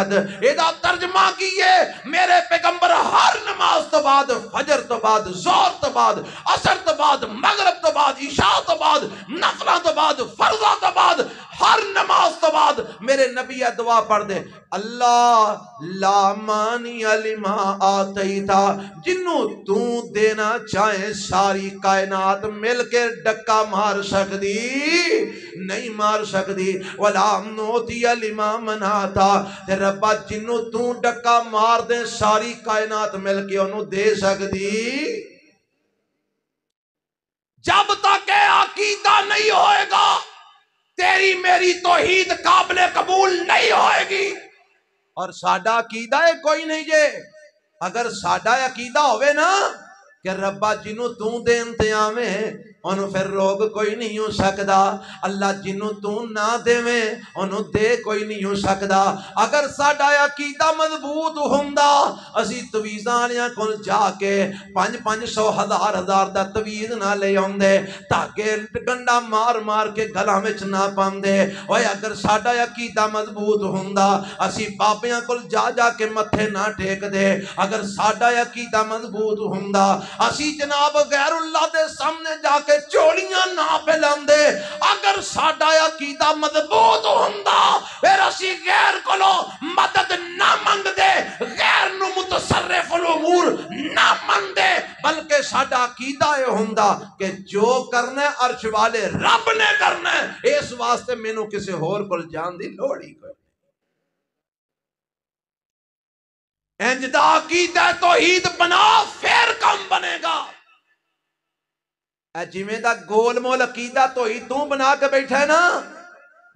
Speaker 2: اے دا ترجمہ کیے میرے پیغمبر ہر نماز تو بعد فجر تو بعد ظہر تو بعد عصر تو بعد مغرب تو بعد عشاء تو بعد نفلہ تو بعد فرضہ تو بعد ہر نماز تو بعد میرے نبی یہ دعا پڑھ دے اللہ لا مانع لما آتیتا. جنوں تو دینا چاہے ساری کائنات مل کے ڈکا مار سکدی نہیں مار سکدی ولا نوتی لما مناتا. تے ربا جنوں تو ڈکا مار دے ساری کائنات مل کے انہوں دے سکدی. جب تک عقیدہ نہیں ہوئے گا تیری میری توحید قابل قبول نہیں ہوئے گی. اور ساڈا عقیدہ ہے کوئی نہیں جے. اگر ساڈا عقیدہ ہوئے نا کہ ربا جنوں تو دے انتظام ہے انہوں پھر روگ کوئی نہیں ہو سکدا. اللہ جنوں تو نہ دے میں انہوں دے کوئی نہیں ہو سکدا. اگر ساڈا عقیدہ مضبوط ہوندا اسی تویزانیاں کول جا کے 500 1000 دا تویز نہ لے آندے تاکہ گنڈا مار مار کے گلا وچ نہ پاندے. اوے اگر ساڈا عقیدہ مضبوط ہوندا اسی بابیاں کول جا جا کے متھے نہ ٹیک دے. اگر ساڈا عقیدہ مضبوط ہوندا اسی جناب غیر اللہ دے سامنے جا کے چوڑیاں نہ پھیلاندے. اگر ساڈا عقیدہ مضبوط ہوندا پھر اسی غیر کولو مدد نہ منگدے غیر نو متصرف الامور نہ مندے بلکہ ساڈا عقیدہ یہ ہوندا کہ جو کرنا ہے عرش والے رب نے کرنا ہے اس واسطے مینوں کسی ہور کول جان دی لوڑ ہی کوئی. انج دا عقیدہ توحید بنا پھر کم بنے گا. اے جویں دا گول مول عقیدہ توحید تو بنا کے بیٹھا ہے نا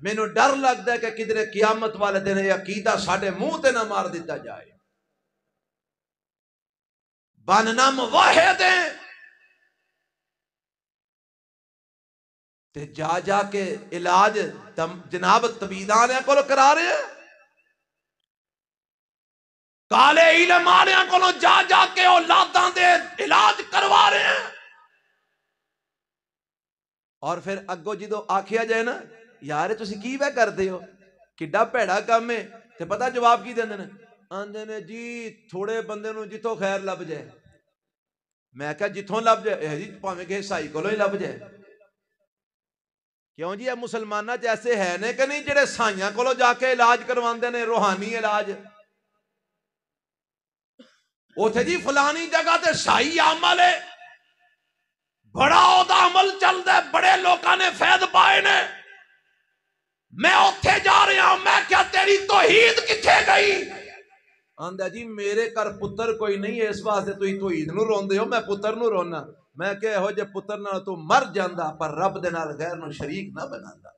Speaker 2: مینوں ڈر لگدا ہے کہ کدھر قیامت والے دن یہ عقیدہ ساڈے منہ تے نہ مار دیتا جائے. بننا موحد ہیں تے جا جا کے علاج جناب طبیباں کولوں کرا رہے ہیں. کالے علم آلیاں کولوں جا جا کے اولاداں دے علاج کروا رہے ہیں. اور پھر اگو جدو آکھیا جائے نا یار تسی کی وے کردے ہو کڈا بھیڑا کام ہے تے پتہ جواب کی دیندے نے آندے نے جی تھوڑے بندے نو جتوں خیر لب جائے. میں کہا جتوں لب جائے جی پاویں کہ عیسائی کولوں ہی لب جائے. کیوں جی یہ مسلمانہ جیسے ہے نے کہ نہیں جڑے سائیاں کولوں جا کے علاج کرواندے نے روحانی علاج. اوتھے جی فلانی جگہ تے شاہی عمل ہے بڑا اودا عمل چل دے بڑے لوکاں نے فیض پائے نے میں اوتھے جا رہا ہوں میں کیا تیری توحید کتھے گئی. آندا جی میرے گھر پتر کوئی نہیں ہے اس واسطے تسی توحید نو روندے ہو میں پتر نو رونا. میں کہ ہو جے پتر نال تو مر جاندا پر رب دے نال غیر نو شریک نہ بناندا.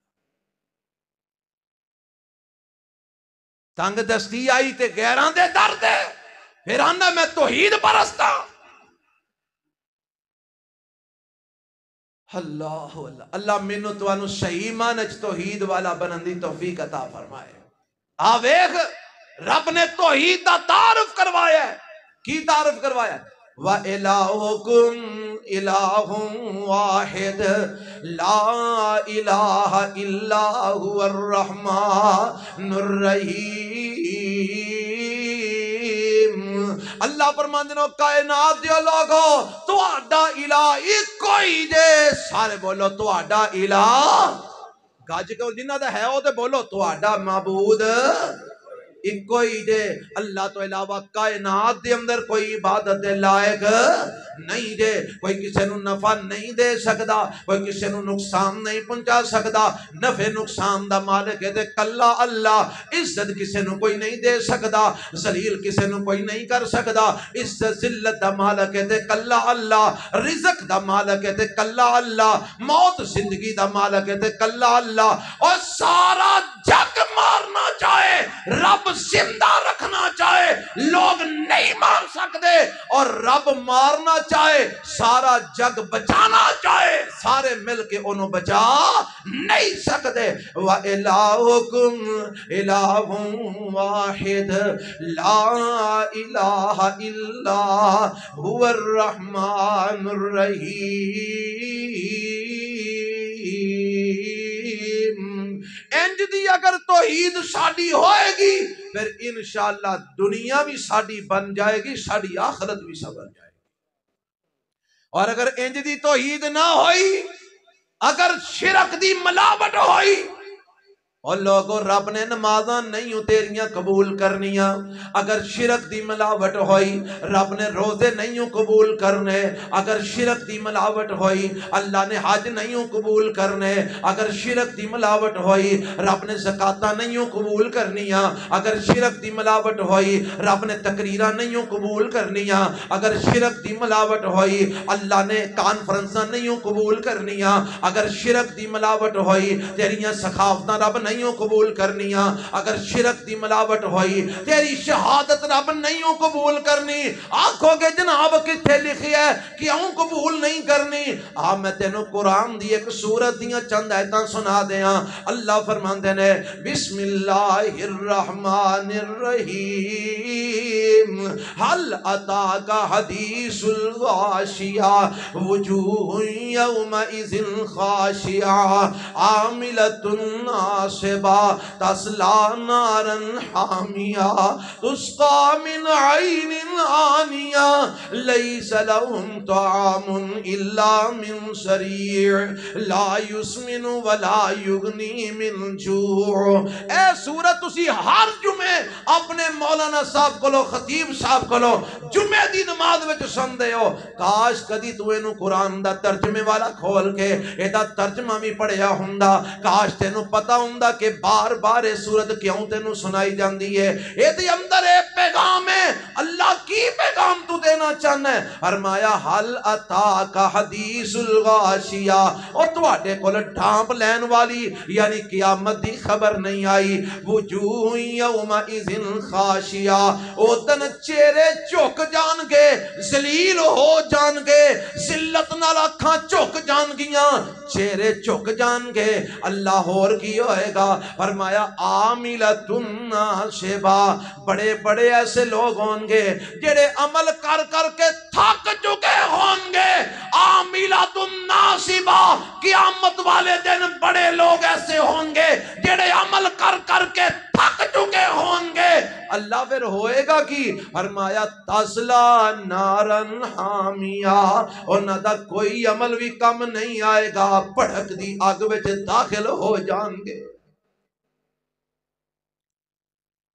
Speaker 2: تنگ دستی آئی تے غیراں دے درد ہے پھر آنا میں توحید پرستا. اللہ اللہ اللہ مینوں توانوں صحیح معنی وچ توحید والا بنن دی توفیق عطا فرمائے. آ ویکھ رب نے توحید دا تعارف کروایا ہے. کی تعارف کروایا ہے وَإِلَٰهُكُمْ إِلَٰهٌ وَاحِدٌ لا الہ الا هو الرحمن الرحیم۔ اللہ فرماندے نے کائنات دے لوگو تہاڈا الہ ایکو ہی جے، سارے بولو تہاڈا الہ، گج کے جنہ دا ہے او تے بولو تہاڈا معبود ایک کوئی دے، اللہ تو علاوہ کائنات دے اندر کوئی عبادت دے لائق نہیں دے، کوئی کسی نو نفع نہیں دے سکدا، کوئی کسی نو نقصان نہیں پہنچا سکدا، نفع نقصان دا مالک ہے تے کلا اللہ، عزت کسی نو کوئی نہیں دے سکدا، ذلیل کسی نو کوئی نہیں کر سکدا، عزت ذلت دا مالک ہے تے کلا اللہ، رزق دا مالک ہے تے کلا اللہ، موت زندگی دا مالک ہے تے کلا اللہ، اور سارا جگ مارنا چاہے رب زندہ رکھنا چاہے لوگ نہیں مار سکتے، اور رب مارنا چاہے سارا جگ بچانا چاہے سارے مل کے انہوں بچا نہیں سکتے۔ وَإِلَٰهُكُمْ إِلَٰهٌ وَاحِدٌ لَا إِلَٰهَ إِلَّا هُوَ الرَّحْمَٰنُ الرَّحِيمُ۔ انج دی اگر توحید ساڈی ہوئے گی پھر انشاءاللہ دنیا بھی ساڈی بن جائے گی، ساڈی آخرت بھی سبر جائے گی۔ اور اگر انج دی توحید نہ ہوئی، اگر شرک دی ملاوٹ ہوئی، اور لوگوں رب نے نمازاں نہیں تیریاں قبول کرنیاں، اگر شرک دی ملاوٹ ہوئی رب نے روزے نہیں قبول کرنے، اگر شرک دی ملاوٹ ہوئی اللہ نے حج نہیں قبول کرنے، اگر شرک دی ملاوٹ ہوئی رب نے زکاتاں نہیں قبول کرنیاں، اگر شرک دی ملاوٹ ہوئی رب نے تقریراں نہیں قبول کرنیاں، اگر شرک دی ملاوٹ ہوئی اللہ نے کانفرنساں نہیں قبول کرنیاں، اگر شرک دی ملاوٹ ہوئی تیریاں سخاوتاں رب نہیں قبول کرنیاں، اگر شرک دی ملاوٹ ہوئی تیری شہادت رب نہیں قبول کرنی، آنکھوں کے جناب کتھے لکھی ہے کیوں قبول نہیں کرنی؟ میں تینوں قرآن دی ایک سورت دیاں چند آیتاں سنا دیاں۔ اللہ فرماندے نے بسم اللہ الرحمن الرحیم حل اتاک حدیث الغاشیہ وجوہ یومئذ خاشعہ عاملۃ ناصبہ تصلی نارا حامیہ تسقی من عین آنیہ لیس لهم طعام الا من سریع لا یسمن ولا یغنی من جوع۔ اے سورت تسی ہر جمعے اپنے مولانا صاحب کو لو، خطیب صاحب کو لو، جمعے دی نماز وچ سندے ہو، کاش کدی تو اینو قرآن دا ترجمے والا کھول کے ایدا ترجمہ بھی پڑھیا ہوندا، کاش تینوں پتہ ہوندا کہ بار بار یہ سورت کیوں تینوں سنائی جاندی ہے، اے دی اندر ایک پیغام ہے، اللہ کی پیغام تو دینا چاہنا ہے۔ فرمایا حل اتاک حدیث الغاشیہ، اور تواڈے کول ڈھانپ لین والی یعنی قیامت دی خبر نہیں آئی، وجوہ یومئذ خاشیہ، او دن چہرے جھک جان گے، ذلیل ہو جان گے، ذلت نال اکھاں جھک جان گیاں، چہرے جھک جان گے۔ اللہ اور کی ہوئے گا؟ فرمایا عاملۃ ناصبہ، بڑے بڑے ایسے لوگ ہوں گے جڑے عمل کر کر کے تھک چکے ہوں گے، عاملۃ ناصبہ، قیامت والے دن بڑے لوگ ایسے ہوں گے جڑے عمل کر کر کے تھک چکے ہوں گے۔ اللہ پھر ہوئے گا کی؟ فرمایا تصلی نارا حامیہ، انہاں دا کوئی عمل بھی کم نہیں آئے گا، بھڑک دی اگ وچ داخل ہو جان گے۔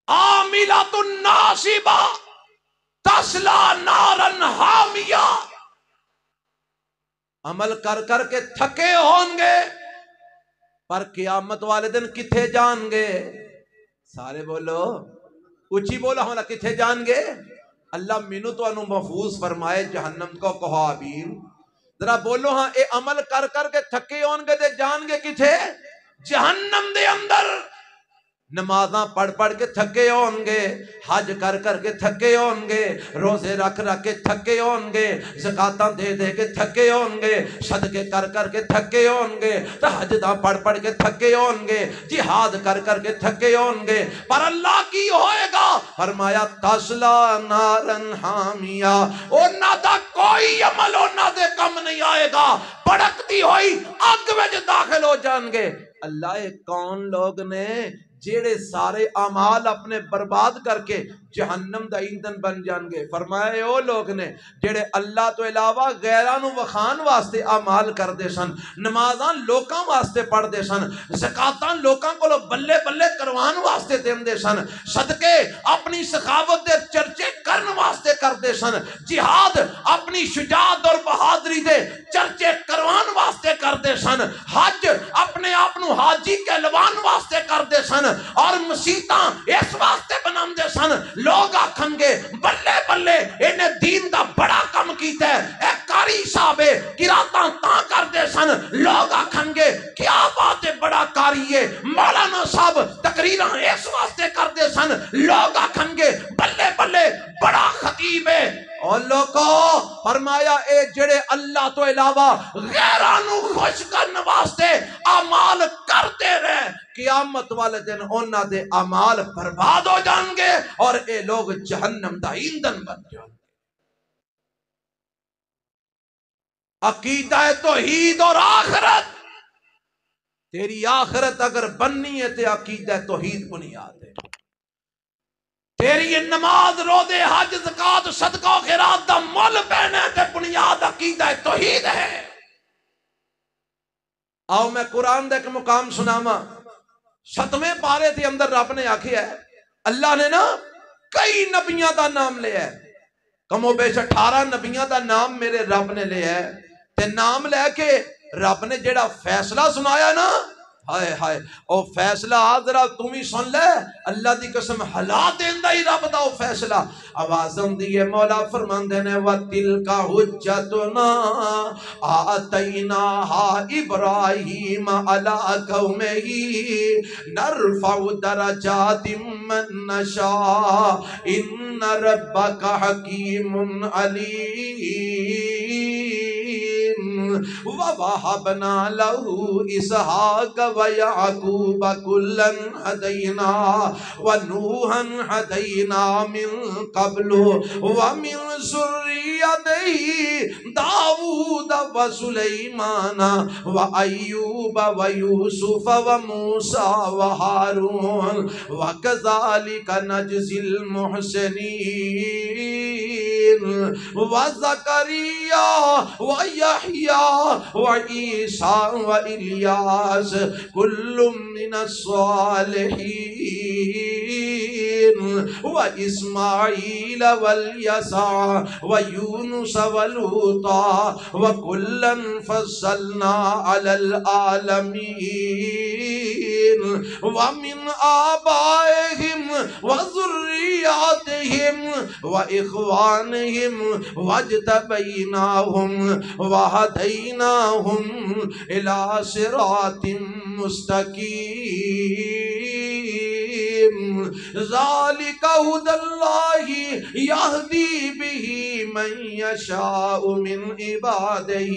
Speaker 2: عاملۃ ناصبہ تصلی نارا حامیہ، عمل کر کر کے تھکے ہوں گے، پر قیامت والے دن کتھے جان گے؟ سارے بولو، اچھی بولا ہونا، کتھے جان گے؟ اللہ مینو تو انو محفوظ فرمائے جہنم کو قحابین، ذرا بولو ہاں، اے عمل کر کر کے تھکے ہون گے تے جان گے کتھے؟ جہنم دے اندر۔ نمازاں پڑھ پڑھ کے تھکے ہون گے، حج کر کر کے تھکے ہون گے، روزے رکھ رکھ کے تھکے ہون گے، زکاتاں دے دے کے تھکے ہون گے، صدقے کر کر کے تھکے ہون گے، تہجداں پڑھ پڑھ کے تھکے ہون گے، جہاد کر کر کے تھکے ہون گے، پر اللہ کی ہوئے گا فرمایا تسلا نارن حامیہ، انہاں دا کوئی عمل انہاں دے کم نہیں آئے گا، بڑکتی ہوئی اگ وچ داخل ہو جان گے۔ اللہ کون لوگ نے جیڑے سارے اعمال اپنے برباد کر کے جہنم دا ایندھن بن جان گے؟ فرمایا او لوگ نے جیڑے اللہ تو علاوہ غیراں نو وکھان واسطے اعمال کردے سن، نمازاں لوکاں واسطے پڑھ دے سن، زکاتاں لوکاں کولوں بلے بلے کروان واسطے دیندے سن، صدقے اپنی سخاوت دے چرچے کرن واسطے کردے سن، جہاد اپنی شجاعت اور بہادری دے چرچے کروان واسطے کردے سن، حج اپنے آپ نو حاجی کہلوان واسطے کردے سن، اور مسیتاں اس واسطے بناندے سن۔ لوگ آکھن گے بلے بلے انہیں دین دا بڑا کم کیتا ہے، اے قاری صاحب قراتاں تاں کردے سن، لوگ آکھن گے کیا بات ہے بڑا قاری ہے، مولانا صاحب تقریراں اس واسطے کردے سن، لوگ آکھن گے بلے بلے بڑا خطیب ہے۔ اور لوگوں فرمایا اے جڑے اللہ تو علاوہ غیراں نو خوش کرن واسطے اعمال کرتے رہے، قیامت والے دن انہاں دے اعمال برباد ہو جان گے اور اے لوگ جہنم دا ایندھن بن جان گے۔ عقیدہ توحید اور آخرت، تیری آخرت اگر بننی ہے تے عقیدہ توحید بنیاد ہے، تیری نماز روزے حج زکات صدقہ و خیرات دا مول پینا تے بنیاد عقیدہ توحید ہے۔ آؤ میں قرآن دے ایک مقام سناواں، 7ویں پارے دے اندر رب نے آکھیا ہے، اللہ نے نا کئی نبیاں دا نام لیا ہے، کم و بیش 18 نبیاں دا نام میرے رب نے لیا ہے، تے نام لے کے رب نے جڑا فیصلہ سنایا نا، ہائے ہائے او فیصلہ ذرا تم ہی سن لے، اللہ دی قسم ہلا دیندا ہی رب دا او فیصلہ۔ آوازم دیے مولا فرماندے نے وَتِلْكَ حُجَّتُنَا آتَيْنَاهَا إِبْرَاهِيمَ عَلَىٰ قَوْمِهِ نَرْفَعُ دَرَجَاتٍ مَّن نَّشَاءُ إِنَّ رَبَّكَ حَكِيمٌ عَلِيمٌ۔ وَوَهَبْنَا لَهُ إِسْحَاقَ وَيَعْقُوبَ كُلًّا هَدَيْنَا وَنُوحًا هَدَيْنَا مِن قَبْلُ وَمِن ذُرِّيَّتِهِ دَاوُودَ وَسُلَيْمَانَ وَأَيُّوبَ وَيُوسُفَ وَمُوسَى وَهَارُونَ وَكَذَلِكَ نَجْزِي الْمُحْسِنِينَ وَزَكَرِيَّا وَيَحْيَىٰ وَعِيسَىٰ وَإِلْيَاسَ كُلٌّ مِّنَ الصَّالِحِينَ وَإِسْمَاعِيلَ وَالْيَسَعَ وَيُونُسَ وَلُوطًا وَكُلًّا فَضَّلْنَا عَلَى الْعَالَمِينَ وَمِنْ آبَائِهِمْ وَذُرِّيَّاتِهِمْ وَإِخْوَانِهِمْ وَاجْتَبَيْنَاهُمْ وَهَدَيْنَاهُمْ إِلَى صِرَاطٍ مُسْتَقِيمٍ ذَلِكَ هُدَى اللَّهِ يَهْدِي بِهِ مَن يَشَاءُ مِنْ عِبَادِهِ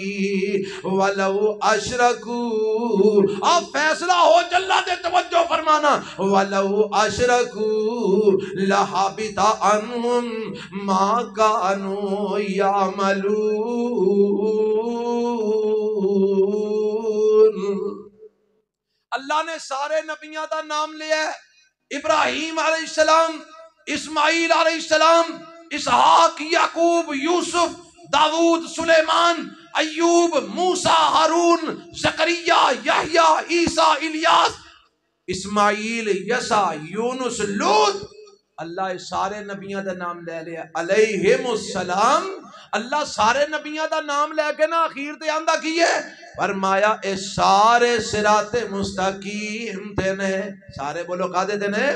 Speaker 2: وَلَوْ أَشْرَكُوا۔ اب فیصلہ ہو جلہ دے توجہ فرمانا، وَلَوْ أَشْرَكُوا لَحَبِطَ عَنْهُمْ مَا كَانُوا يَعْمَلُونَ۔ اللہ نے سارے نبیوں دا نام لیا ہے، ابراہیم علیہ السلام، اسماعیل علیہ السلام، اسحاق، یعقوب، یوسف، داود، سلیمان، ایوب، موسیٰ، ہارون، زکریا، یحییٰ، عیسیٰ، الیاس، اسماعیل، یسع، یونس، لوط۔ اللہ سارے نبیوں دا نام لے لیا علیہم السلام۔ اللہ سارے نبیوں دا نام لے کے نا اخیر تے آندا کی ہے فرمایا اے سارے صراط مستقیم تے نے، سارے بولو کہا دے نے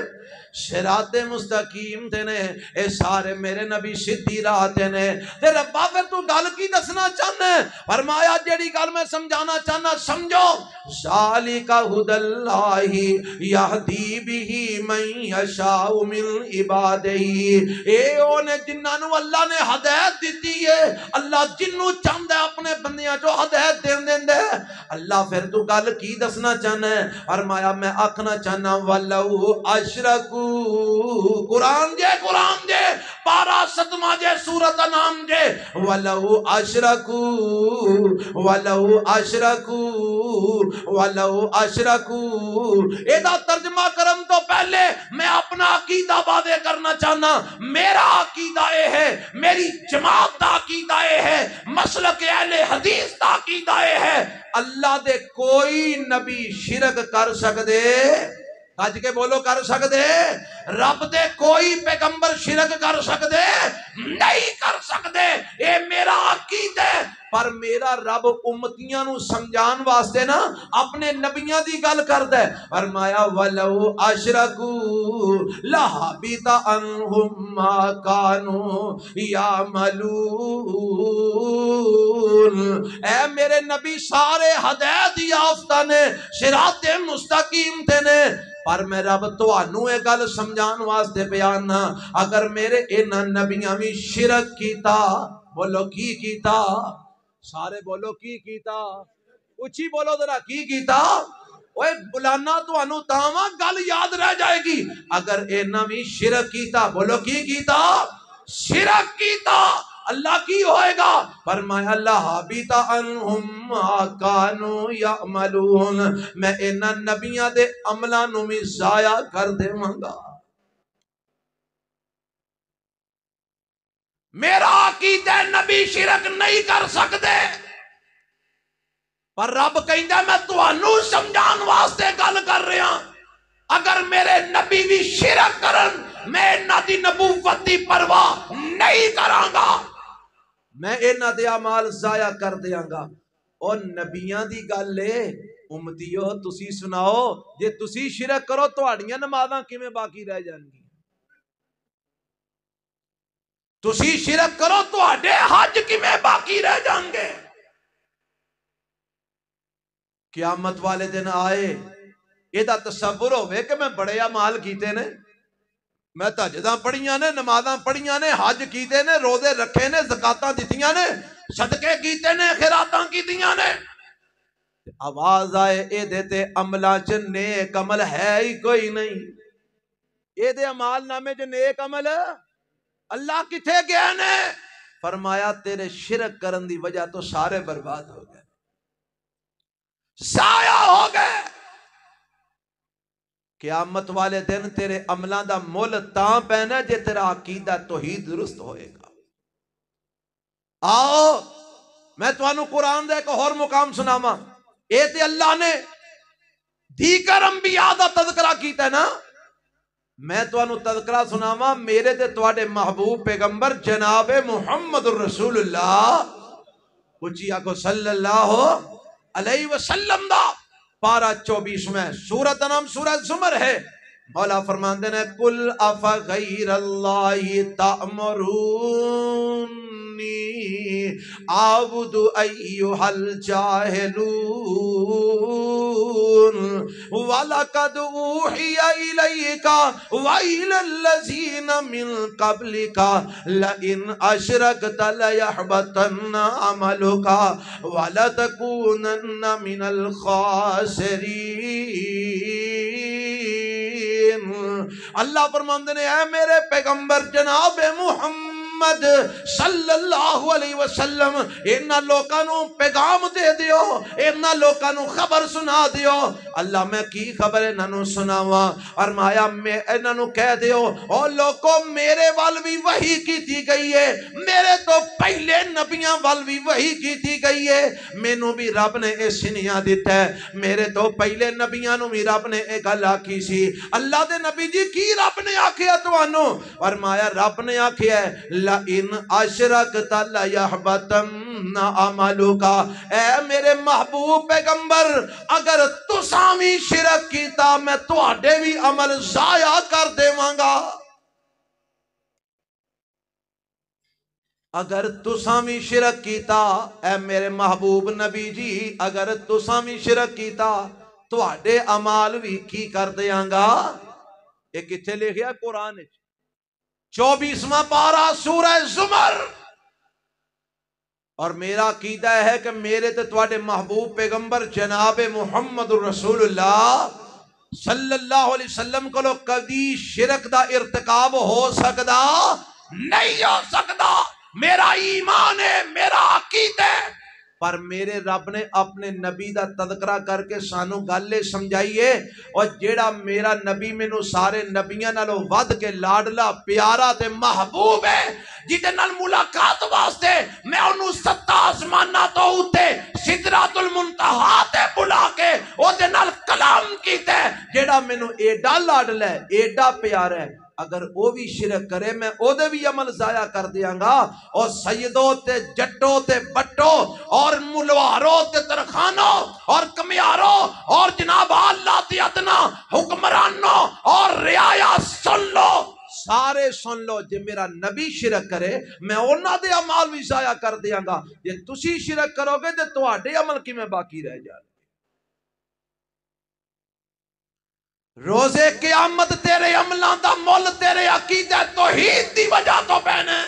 Speaker 2: صراط مستقیم تے نے، اے سارے میرے نبی سیدھی راہ تے نے۔ تے ربا پھر تو گل کی دسنا چاہنا ہے؟ فرمایا جڑی گل میں سمجھانا چاہنا سمجھو، ذالک ھدی اللہ یہدی بہ من یشاء من عبادہ، اے اونے جنہاں نو اللہ نے ہدایت دیتی ہے، اللہ جنوں چاہندا ہے اپنے بندیاں جو ہدایت دین دیندا ہے۔ اللہ پھر تو گل کی دسنا چاہنا ہے؟ فرمایا میں آکھنا چاہنا ولو اشرکو، قرآن جے پارا 7واں جے سورۃ انعام جے، ولو اشرکو ایدہ ترجمہ کرم تو پہلے میں اپنا عقیدہ واضح کرنا چاہنا۔ میرا عقیدہ اے ہے، میری جماعت دا عقیدہ اے ہے، مسلک اہل حدیث دا عقیدہ اے ہے، اللہ دے کوئی نبی شرک کر سکدے، آج کے بولو کر سکدے، رب دے کوئی پیغمبر شرک کر سکدے نہیں کر سکدے، اے میرا عقیدہ ہے۔ پر میرا رب امتیاں نو سمجھان واسطے نا اپنے نبیاں دی گل کردا ہے۔ فرمایا ولو اشرکو لحبط عنہم ما کانوا یعملون، اے میرے نبی سارے ہدایت یافتہ نے، صراط مستقیم تے نے، پر میں رب تانوں اے گل سمجھان واسطے بیان، اگر میرے انہاں نبیاں بھی شرک کیتا، بولو کی کیتا، سارے بولو کی کیتا، اچھی بولو ذرا کی کیتا، اوے بلانا تانوں تاواں گل یاد رہ جائے گی، اگر انہاں بھی شرک کیتا، بولو کی کیتا، شرک کیتا، اللہ کی ہوئے گا؟ فرمایا اللہ حبط عنہم ما کانوا یعملون، میں انہاں نبیاں دے عملاں نو بھی ضائع کر دیواں گا۔ میرا عقیدہ نبی شرک نہیں کر سکتے، پر رب کہندا میں تانوں سمجھان واسطے گل کر رہا، اگر میرے نبی بھی شرک کرن میں انہاں دی نبوت دی پرواہ نہیں کراں گا، میں انہاں دے اعمال ضائع کر دیاں گا۔ اور نبیاں دی گل ہے، امتیو تسی سناؤ، جے تسی شرک کرو تہاڈیاں نمازاں کیویں باقی رہ جان گی؟ تسی شرک کرو تہاڈے حج کیویں باقی رہ جان گے؟ قیامت والے دن آئے یہ تصور ہوئے کہ میں بڑے اعمال کیتے نے، میں تہجداں پڑھیاں نے، نمازاں پڑھیاں نے، حج کیتے نے، روزے رکھے نے، زکاتاں دتیاں نے، صدقے کیتے نے، خیراتاں کیتیاں نے، آواز آئے اے دیتے عملاں چ نیک عمل ہے ہی کوئی نہیں، اے دے اعمال نامے چ نیک عمل اللہ کتھے گئے نے؟ فرمایا تیرے شرک کرن دی وجہ تو سارے برباد ہو گئے، ضائع ہو گئے۔ قیامت والے دن تیرے عملاں دا مول تاں پینا جے تیرا عقیدہ توحید درست ہوئے گا۔ آؤ میں تانوں قرآن دے ایک اور مقام سناواں، اے تے اللہ نے دیگر انبیاء دا تذکرہ کیتا ہے نا، میں تانوں تذکرہ سناواں میرے تے تواڈے محبوب پیغمبر جناب محمد الرسول اللہ، اچھی آکو صلی اللہ علیہ وسلم دا پارہ 24 میں سورۃ انعام سورہ زمر ہے، مولا فرماندے نے قل افغیر اللہ تأمرونی اعبد ایھا الجاہلون وَلَقَدْ أُوحِيَ إِلَيْكَ وَإِلَى الَّذِينَ مِن قَبْلِكَ لَئِنْ أَشْرَكْتَ لَيَحْبَطَنَّ عَمَلُكَ وَلَتَكُونَنَّ مِنَ الْخَاسِرِينَ۔ اللہ فرماندے نے اے میرے پیغمبر جناب محمد صلی اللہ علیہ وسلم انہاں لوکاں نو پیغام دے دیو، انہاں لوکاں نو خبر سنا دیو۔ اللہ میں کی خبر انہاں نو سناواں؟ فرمایا میں انہاں نو کہہ دیو او لوکو میرے وال بھی وحی کیتی گئی ہے، میرے تو پہلے نبیاں وال بھی وحی کیتی گئی ہے، مینوں بھی رب نے اے سنیا دیتا ہے، میرے تو پہلے نبیاں نو بھی رب نے اے گل آکھی سی۔ اللہ دے نبی جی کی رب نے آکھیا تانوں؟ فرمایا رب نے آکھیا ہے لَإِنْ أَشْرَكْتَ لَيَحْبَطَنَّ عَمَلُكَ، اے میرے محبوب پیغمبر اگر تساں بھی شرک کیتا میں تواڈے بھی عمل ضائع کر دیواں گا۔ اگر تساں بھی شرک کیتا اے میرے محبوب نبی جی، اگر تساں بھی شرک کیتا تواڈے اعمال بھی کی کر دیاں گا۔ ایک کتھے لکھیا قرآن 24واں پارہ سورہ زمر۔ اور میرا عقیدہ ہے کہ میرے تے تواڈے محبوب پیغمبر جناب محمد رسول اللہ صلی اللہ علیہ وسلم کو کبھی شرک دا ارتکاب ہو سکدا نہیں ہو سکدا۔ میرا ایمان ہے، میرا عقیدہ ہے، پر میرے رب نے اپنے نبی دا تذکرہ کر کے سانو گل سمجھائیے، اور جیڑا میرا نبی مینوں سارے نبیاں نالوں ود کے لاڈلا پیارا تے محبوب ہے، جیدے نال ملاقات واسطے میں انہوں 7 آسماناں تو اوتے سدرۃ المنتہا تے بلا کے او دے نال کلام کیتے، جیڑا مینوں ایڈا لاڈلا ہے، ایڈا پیارا ہے، اگر وہ بھی شرک کرے میں او دے بھی عمل ضائع کر دیاں گا۔ اور سیدوں تے جٹوں تے بٹوں اور ملواروں تے ترخانوں اور کمیاروں اور جناب اللہ تے ادنا حکمرانوں اور رعایا سن لو، سارے سن لو، جے میرا نبی شرک کرے میں انہاں دے عمال بھی ضائع کر دیاں گا، جے تسی شرک کرو گے تے تواڈے عمل کیویں باقی رہ جائے۔ روزے قیامت تیرے عملاں دا مول تیرے عقیدہ توحید دی وجہ تو پہنے۔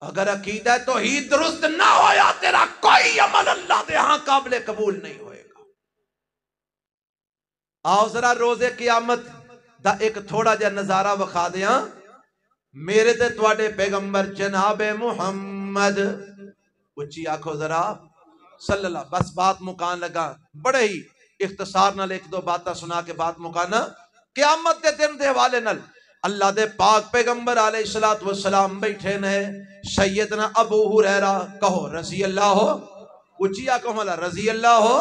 Speaker 2: اگر عقیدہ توحید درست نہ ہویا تیرا کوئی عمل اللہ دے ہاں قابل قبول نہیں ہوئے گا۔ آؤ ذرا روزے قیامت دا ایک تھوڑا جا نظارہ وکھا دیاں۔ میرے تے تواڈے پیغمبر جناب محمد، اچھی آنکھو ذرا صلی اللہ، بس بات مکان لگا، بڑے ہی اختصار نال ایک دو باتاں سنا کے بات مکانا۔ قیامت دے دن دے حوالے نال اللہ دے پاک پیغمبر علیہ السلام بیٹھے نے، سیدنا ابو ہریرہ، کہو رضی اللہ ہو، اچھی آنکھو مالا رضی اللہ ہو،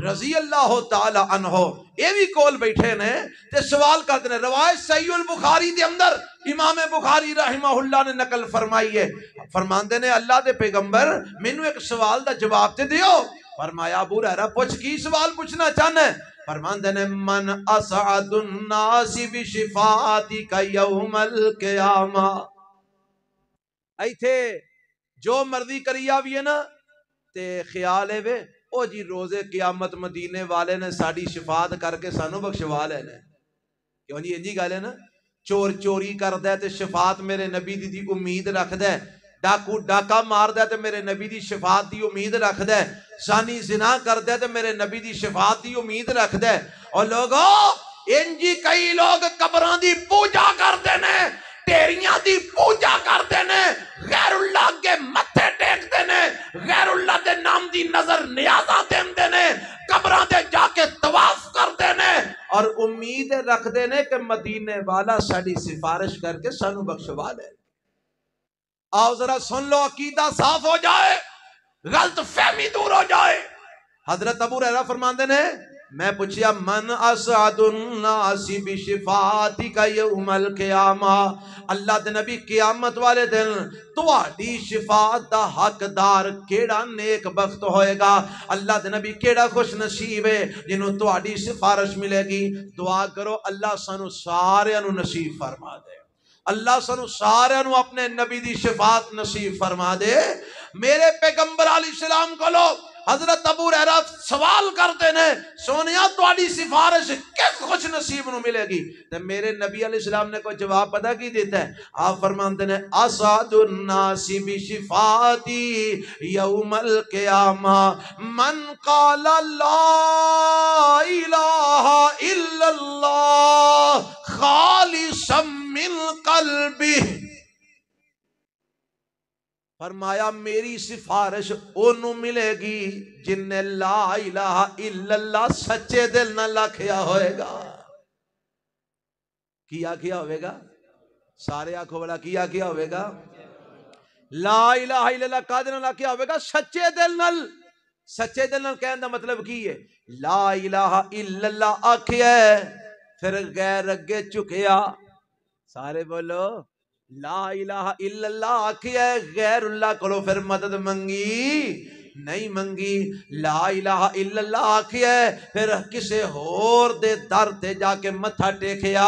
Speaker 2: رضی اللہ تعالی عنہ، یہ بھی کول بیٹھے نے تے سوال کرتے ہیں۔ روایت صحیح البخاری دے اندر امام بخاری رحمہ اللہ نے نقل فرمائی ہے، فرماندے نے اللہ دے پیغمبر مینوں ایک سوال دا جواب تے دیو۔ فرمایا ابو ہریرہ پوچھ، کی سوال پوچھنا چاہنا ہے؟ فرماندے نے من اسعد الناس بشفاعتک یوم القیامہ، ایتھے جو مرضی کری آوی ہے نا تے خیال ہے وے او جی روزے قیامت مدینے والے نے ساڑی شفاعت کر کے سانو بخشوا لینا ہے۔ کیوں جی انجی گالے نا، چور چوری کر دے تے شفاعت میرے نبی دی امید رکھ دے، ڈاکو ڈاکا مار دے تے میرے نبی دی شفاعت دی امید رکھ دے، زانی زنا کر دے تے میرے نبی دی شفاعت دی امید رکھ دے۔ اور لوگوں انجی کئی لوگ قبران دی پوجا کر دینے، تیریاں دی پوجا کر دینے، غیر اللہ کے متھے ٹیک دینے، غیر اللہ دے نام دی نظر نیازاں دین دینے، قبران دے جا کے طواف کر دینے، اور امید رکھ دینے کہ مدینے والا ساڑی سفارش کر کے سانو بخشوا لے۔ آؤ ذرا سن لو، عقیدہ صاف ہو جائے، غلط فہمی دور ہو جائے۔ حضرت ابو ہریرہ فرماندے نے میں پوچھیا من اسعد الناس بشفاعتک یوم القیامہ، اللہ دے نبی قیامت والے دن تواڈی شفاعت دا حقدار کیڑا نیک بخت ہوئے گا؟ اللہ دے نبی کیڑا خوش نصیب ہے جنہوں تواڈی سفارش ملے گی؟ دعا کرو اللہ سانو سارے نو نصیب فرما دے، اللہ سانو سارے نو اپنے نبی دی شفاعت نصیب فرما دے۔ میرے پیغمبر علیہ السلام کو لو حضرت ابو ہریرہ سوال کرتے نے، سونیا تواڈی سفارش کس خوش نصیب نو ملے گی؟ تے میرے نبی علیہ السلام نے کوئی جواب پتہ کی دیتا ہے؟ آپ فرماندے نے اسعد الناس بشفاعتی یوم القیامہ من قال لا الہ الا اللہ خالصا من قلبہ، فرمایا میری سفارش انہوں ملے گی جن نے لا الہ الا اللہ سچے دل نہ لکھیا ہوئے گا۔ کیا ہوئے گا؟ سارے آنکھوں والا کیا ہوئے گا؟ لا الہ الا اللہ کا دل نہ لکھیا ہوئے گا سچے دل نل۔ سچے دل نل کہنے دا مطلب کی ہے؟ لا الہ الا اللہ آکھیا ہے پھر غیر اگے چکیا، سارے بولو لا الہ الا اللہ آکھیا غیر اللہ کو پھر مدد منگی نہیں منگی، لا الہ الا اللہ آکھیا پھر کسے ہور دے در تے جا کے متھا ٹیکیا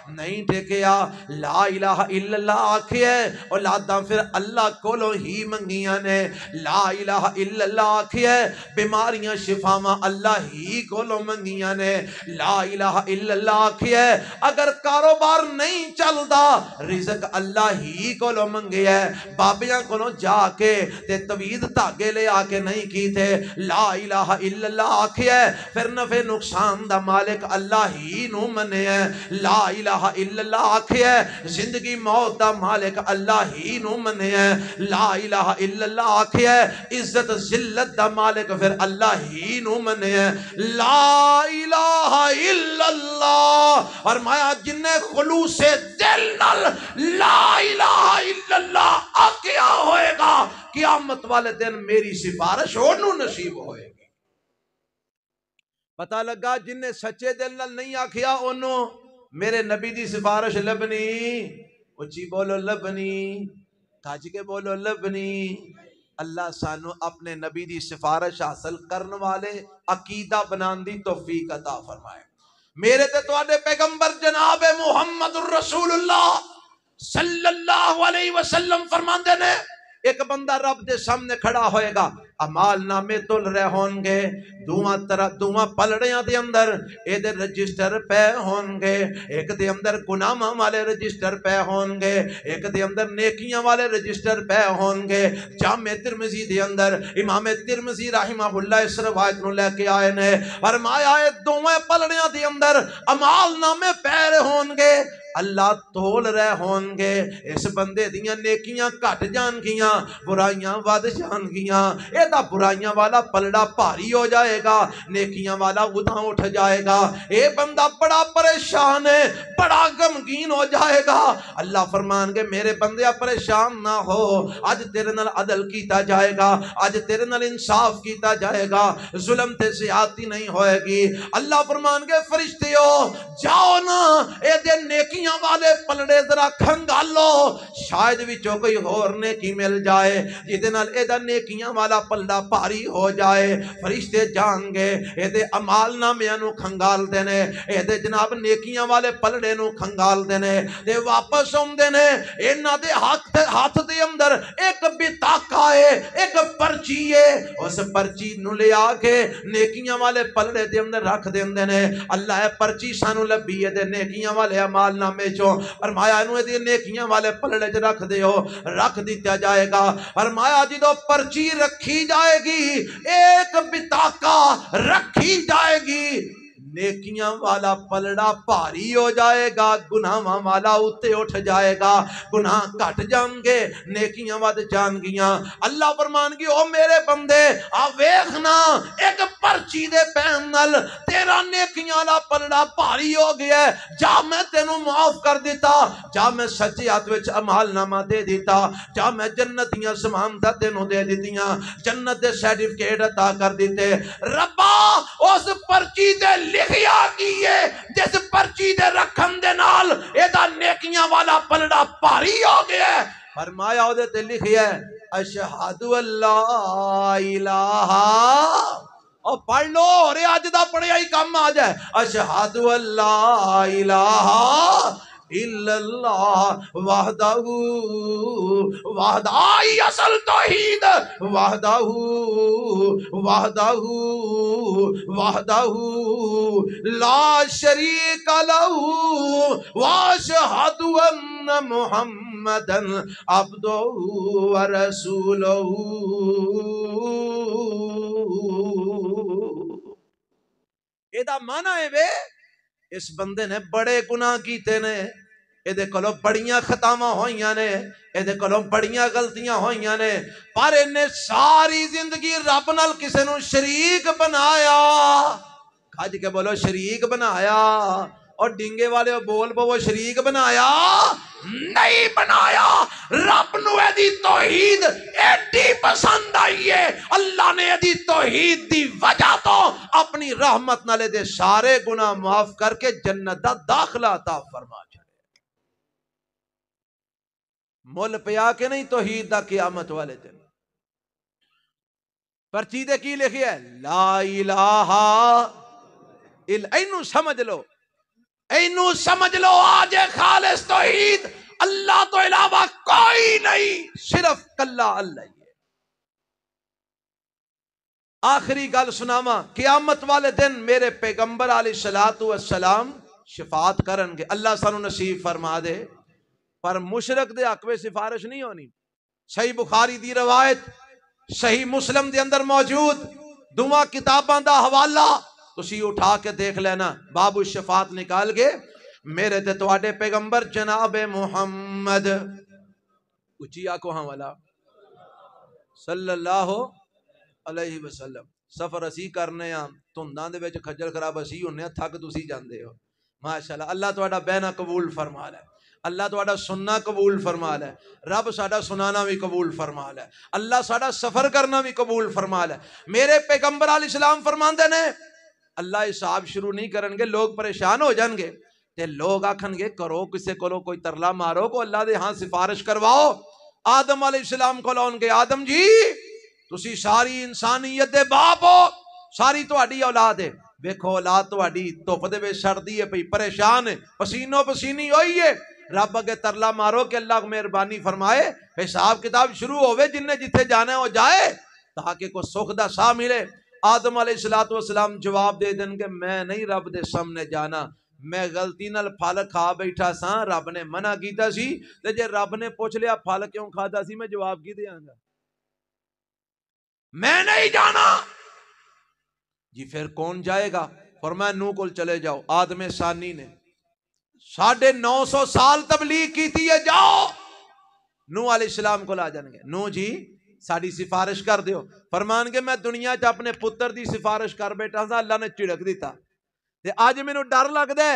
Speaker 2: نہیں ٹیکیا، لا الہ الا اللہ آکھیا اولاداں پھر اللہ کولوں ہی منگیاں نے، لا الہ الا اللہ آکھیا بیماریاں شفاواں اللہ ہی کولوں منگیاں نے، لا الہ الا اللہ آکھیا اگر کاروبار نہیں چلدا رزق اللہ ہی کولوں منگیا ہے، بابیاں کولوں جا کے تے توید دھاگے لے آ کے نہیں کی تھے، لا الہ الا اللہ آکھیا پھر نفع نقصان دا مالک اللہ ہی نو منے ہے، لا الہ الا اللہ آکھیا زندگی موت دا مالک اللہ ہی نو منے ہے، لا الہ الا اللہ آکھیا عزت ذلت دا مالک پھر اللہ ہی نو منے ہے، لا الہ الا اللہ فرمایا جن نے خلوص دل نال لا الہ الا اللہ آکھیا ہوئے گا قیامت والے دن میری سفارش انہوں نصیب ہوئے گی۔ پتہ لگا جن نے سچے دل نال نہیں آکھیا انہوں میرے نبی دی سفارش لبنی، اچھی بولو لبنی، کھج کے بولو لبنی۔ اللہ سانو اپنے نبی دی سفارش حاصل کرنے والے عقیدہ بنان دی توفیق عطا فرمائے۔ میرے تے تواڈے پیغمبر جناب محمد الرسول اللہ صلی اللہ علیہ وسلم فرماندے نے ایک بندہ رب دے سامنے کھڑا ہوئے گا، اعمال نامے تل رہے ہون گے، دوواں پلڑیاں دے اندر اے دے رجسٹر پہ ہون گے، ایک دے اندر گناہاں والے رجسٹر پہ ہون گے، ایک دے اندر نیکیاں والے رجسٹر پہ ہون گے۔ جامع ترمذی دے اندر امام ترمذی رحمہ اللہ اس روایت نو لے کے آئے نے، فرمایا اے دوویں پلڑیاں دے اندر اعمال نامے پہ ہون گے، اللہ تول رہے ہون گے، اس بندے دیاں نیکیاں کٹ جان گیاں، برائیاں ود جان گیاں، اے دا برائیاں والا پلڑا بھاری ہو جائے گا، نیکیاں والا ادھاں اٹھ جائے گا، اے بندہ بڑا پریشان ہے، بڑا غمگین ہو جائے گا۔ اللہ فرمان گے میرے بندے پریشان نہ ہو، اج تیرے نال عدل کیتا جائے گا، اج تیرے نال انصاف کیتا جائے گا، ظلم تے زیادتی نہیں ہوئے گی۔ اللہ فرمان گے فرشتیو جاؤ نا اے دے نیکیاں والے پلڑے ذرا کھنگالو، شاید وچوں کوئی اور نیکی مل جائے جہدے نال اے دا نیکیاں والا پلڑا بھاری ہو جائے۔ فرشتے جان گے اے دے اعمال نامیاں نو کھنگال دینے، اے دے جناب نیکیاں والے پلڑے نو کھنگال دینے، تے واپس اوندے نے انہاں دے ہاتھ دے اندر ایک بطاقہ ہے، ایک پرچی ہے، اس پرچی نو لے آ کے نیکیاں والے پلڑے دے اندر رکھ دیندے نے۔ اللہ اے پرچی سانو لبھی ہے دے نیکیاں والے اعمال نامے چوں، فرمایا انہوں دی نیکیاں والے پلڑے چ رکھ دیو، رکھ دیا جائے گا۔ فرمایا جدو پرچی رکھی جائے گی ایک بطاقہ رکھی جائے گی، نیکیاں والا پلڑا بھاری ہو جائے گا، گناہاں والا اتے اٹھ جائے گا، گناہ کٹ جان گے، نیکیاں ود جان گیاں۔ اللہ فرمان گی او میرے بندے آ ویکھنا ایک پرچی دے پین نال تیرا نیکیاں والا پلڑا بھاری ہو گیا ہے، جا میں تینوں معاف کر دیتا، جا میں سچے ہاتھ وچ عمل نامہ دے دیتا، جا میں جنتیاں سمانتا تینوں دے دیتیاں، جنت دے سرٹیفکیٹ عطا کر دیتے۔ ربا اس پرچی تے لکھیا کیے جس پرچی دے رکھن دے نال اے دا نیکیاں والا پلڑا بھاری ہو گیا ہے۔ فرمایا او دے تے لکھیا ہے اشہد اللہ الہ، اور پڑھ لو اور آج دا پڑھیا ہی کام آ جائے، اشہد اللہ الہ الا اللہ وحدہ آئی اصل توحید، وحدہ لا شریک لہ واشہد ان محمدا عبدہ ورسولہ۔ اے دا معنی ہے وے اس بندے نے بڑے گناہ کیتے نے، اے دے کولوں بڑیاں خطاواں ہوئیاں نے، اے دے کولوں بڑیاں غلطیاں ہوئیاں نے، پر انہیں ساری زندگی رب نال کسے نو شریک بنایا، کھج کے بولو شریک بنایا، اور ڈنگے والے بول وہ شریک بنایا نہیں بنایا۔ رب نو ایدی توحید ایڈی پسند آئی ہے، اللہ نے ایدی توحید دی وجہ تو اپنی رحمت نالے دے سارے گناہ معاف کر کے جنت دا داخلہ عطا فرما۔ مل پیا کہ نہیں توحید دا قیامت والے دن پرچی دے کی لکھیا ہے لا الہ اینو سمجھ لو، اینو سمجھ لو آج خالص توحید اللہ تو علاوہ کوئی نہیں، صرف کلا اللہ ہی ہے۔ آخری گل سناواں، قیامت والے دن میرے پیغمبر علیہ الصلوۃ والسلام شفاعت کرن گے، اللہ سانو نصیب فرما دے، پر مشرک دے حق میں سفارش نہیں ہونی۔ صحیح بخاری دی روایت، صحیح مسلم دے اندر موجود دعا کتاباں دا حوالہ تسی اٹھا کے دیکھ لینا، باب الشفاعت نکال کے میرے تے تواڈے پیغمبر جناب محمد اچھی آکو ہاں والا صلی اللہ علیہ وسلم سفر اسی کرنے ہاں دھنداں دے وچ کھجل خراب اسی ہونے ہاں، تھک تسی جاندے ہو، ماشاءاللہ اللہ تواڈا بہنا قبول فرما لے، اللہ تواڈا سننا قبول فرما لے، رب ساڈا سنانا بھی قبول فرما لے، اللہ ساڈا سفر کرنا بھی قبول فرما لے۔ میرے پیغمبر علیہ السلام فرماندے نے اللہ حساب شروع نہیں کرن گے، لوگ پریشان ہو جان گے تے لوگ آکھن گے کرو کسے کولو کوئی ترلا مارو کو اللہ دے ہاں سفارش کرواؤ۔ آدم علیہ السلام کو لون گے آدم جی تسی ساری انسانیت دے باپ ہو، ساری تہاڈی اولاد ہے، ویکھو اولاد تہاڈی دھوپ دے وچ سڑدی ہے پئی، پریشان ہے، پسینو پسینی ہوئی ہے، رب اگے ترلا مارو کہ اللہ مہربانی فرمائے حساب کتاب شروع ہوئے، جن نے جتھے جانا ہے وہ جائے تاکہ کوئی سکھ دا سا ملے۔ آدم علیہ السلام جواب دے دیں کہ میں نہیں رب دے سامنے جانا، میں غلطی نال پھل کھا بیٹھا سا، رب نے منع کیتا سی، تے جے رب نے پوچھ لیا پھل کیوں کھادا سی میں جواب کی دیاں گا، میں نہیں جانا۔ جی پھر کون جائے گا؟ فرمایا نوح کول چلے جاؤ، آدم ثانی نے 950 سال تبلیغ کیتی ہے، جاؤ نوح علیہ السلام کو لا جان گے، نوح جی ساڑی سفارش کر دیو، فرمان کے میں دنیا چ اپنے پتر دی سفارش کر بیٹھا سا، اللہ نے چڑک دیتا تے آج میں نو ڈر لگ دے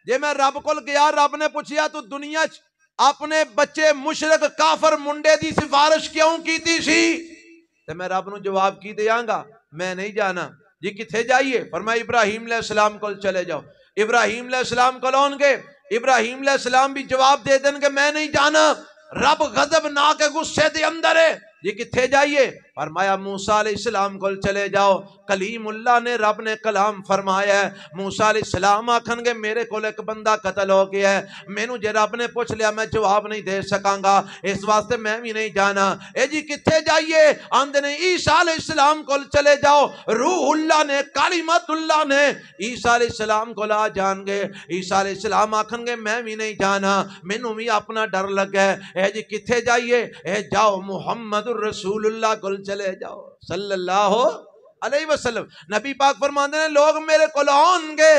Speaker 2: جے میں رب کول گیا، رب نے پوچھیا تو دنیا چ اپنے بچے مشرک کافر منڈے دی سفارش کیوں کیتی سی، تے میں رب نو جواب کی دیاں گا میں نہیں جانا۔ جی کتھے جائیے؟ فرمایا ابراہیم علیہ السلام کول چلے جاؤ، ابراہیم علیہ السلام کو لون گے، ابراہیم علیہ السلام بھی جواب دے دیں کہ میں نہیں جانا، رب غضب نہ کے غصے دے اندر ہے، یہ کتھے جائیے؟ فرمایا موسیٰ علیہ السلام کو چلے جاؤ، کلیم اللہ نے رب نے کلام فرمایا ہے، موسیٰ علیہ السلام آکھن گے میرے کو ایک بندہ قتل ہو گیا ہے، مینوں جے رب نے پوچھ لیا میں جواب نہیں دے سکاں گا، اس واسطے میں بھی نہیں جانا۔ اے جی کتھے جائیے؟ آندے نے عیسیٰ علیہ السلام کو چلے جاؤ، روح اللہ نے کلمت اللہ نے عیسیٰ علیہ السلام کو لا جان گے، عیسیٰ علیہ السلام آکھن گے میں بھی نہیں جانا، مینوں بھی اپنا ڈر لگا ہے۔ اے جی کتھے جائیے؟ اے جاؤ محمد رسول اللہ کو چلے جاؤ صلی اللہ علیہ وسلم۔ نبی پاک فرماندے نے لوگ میرے کول آن گے،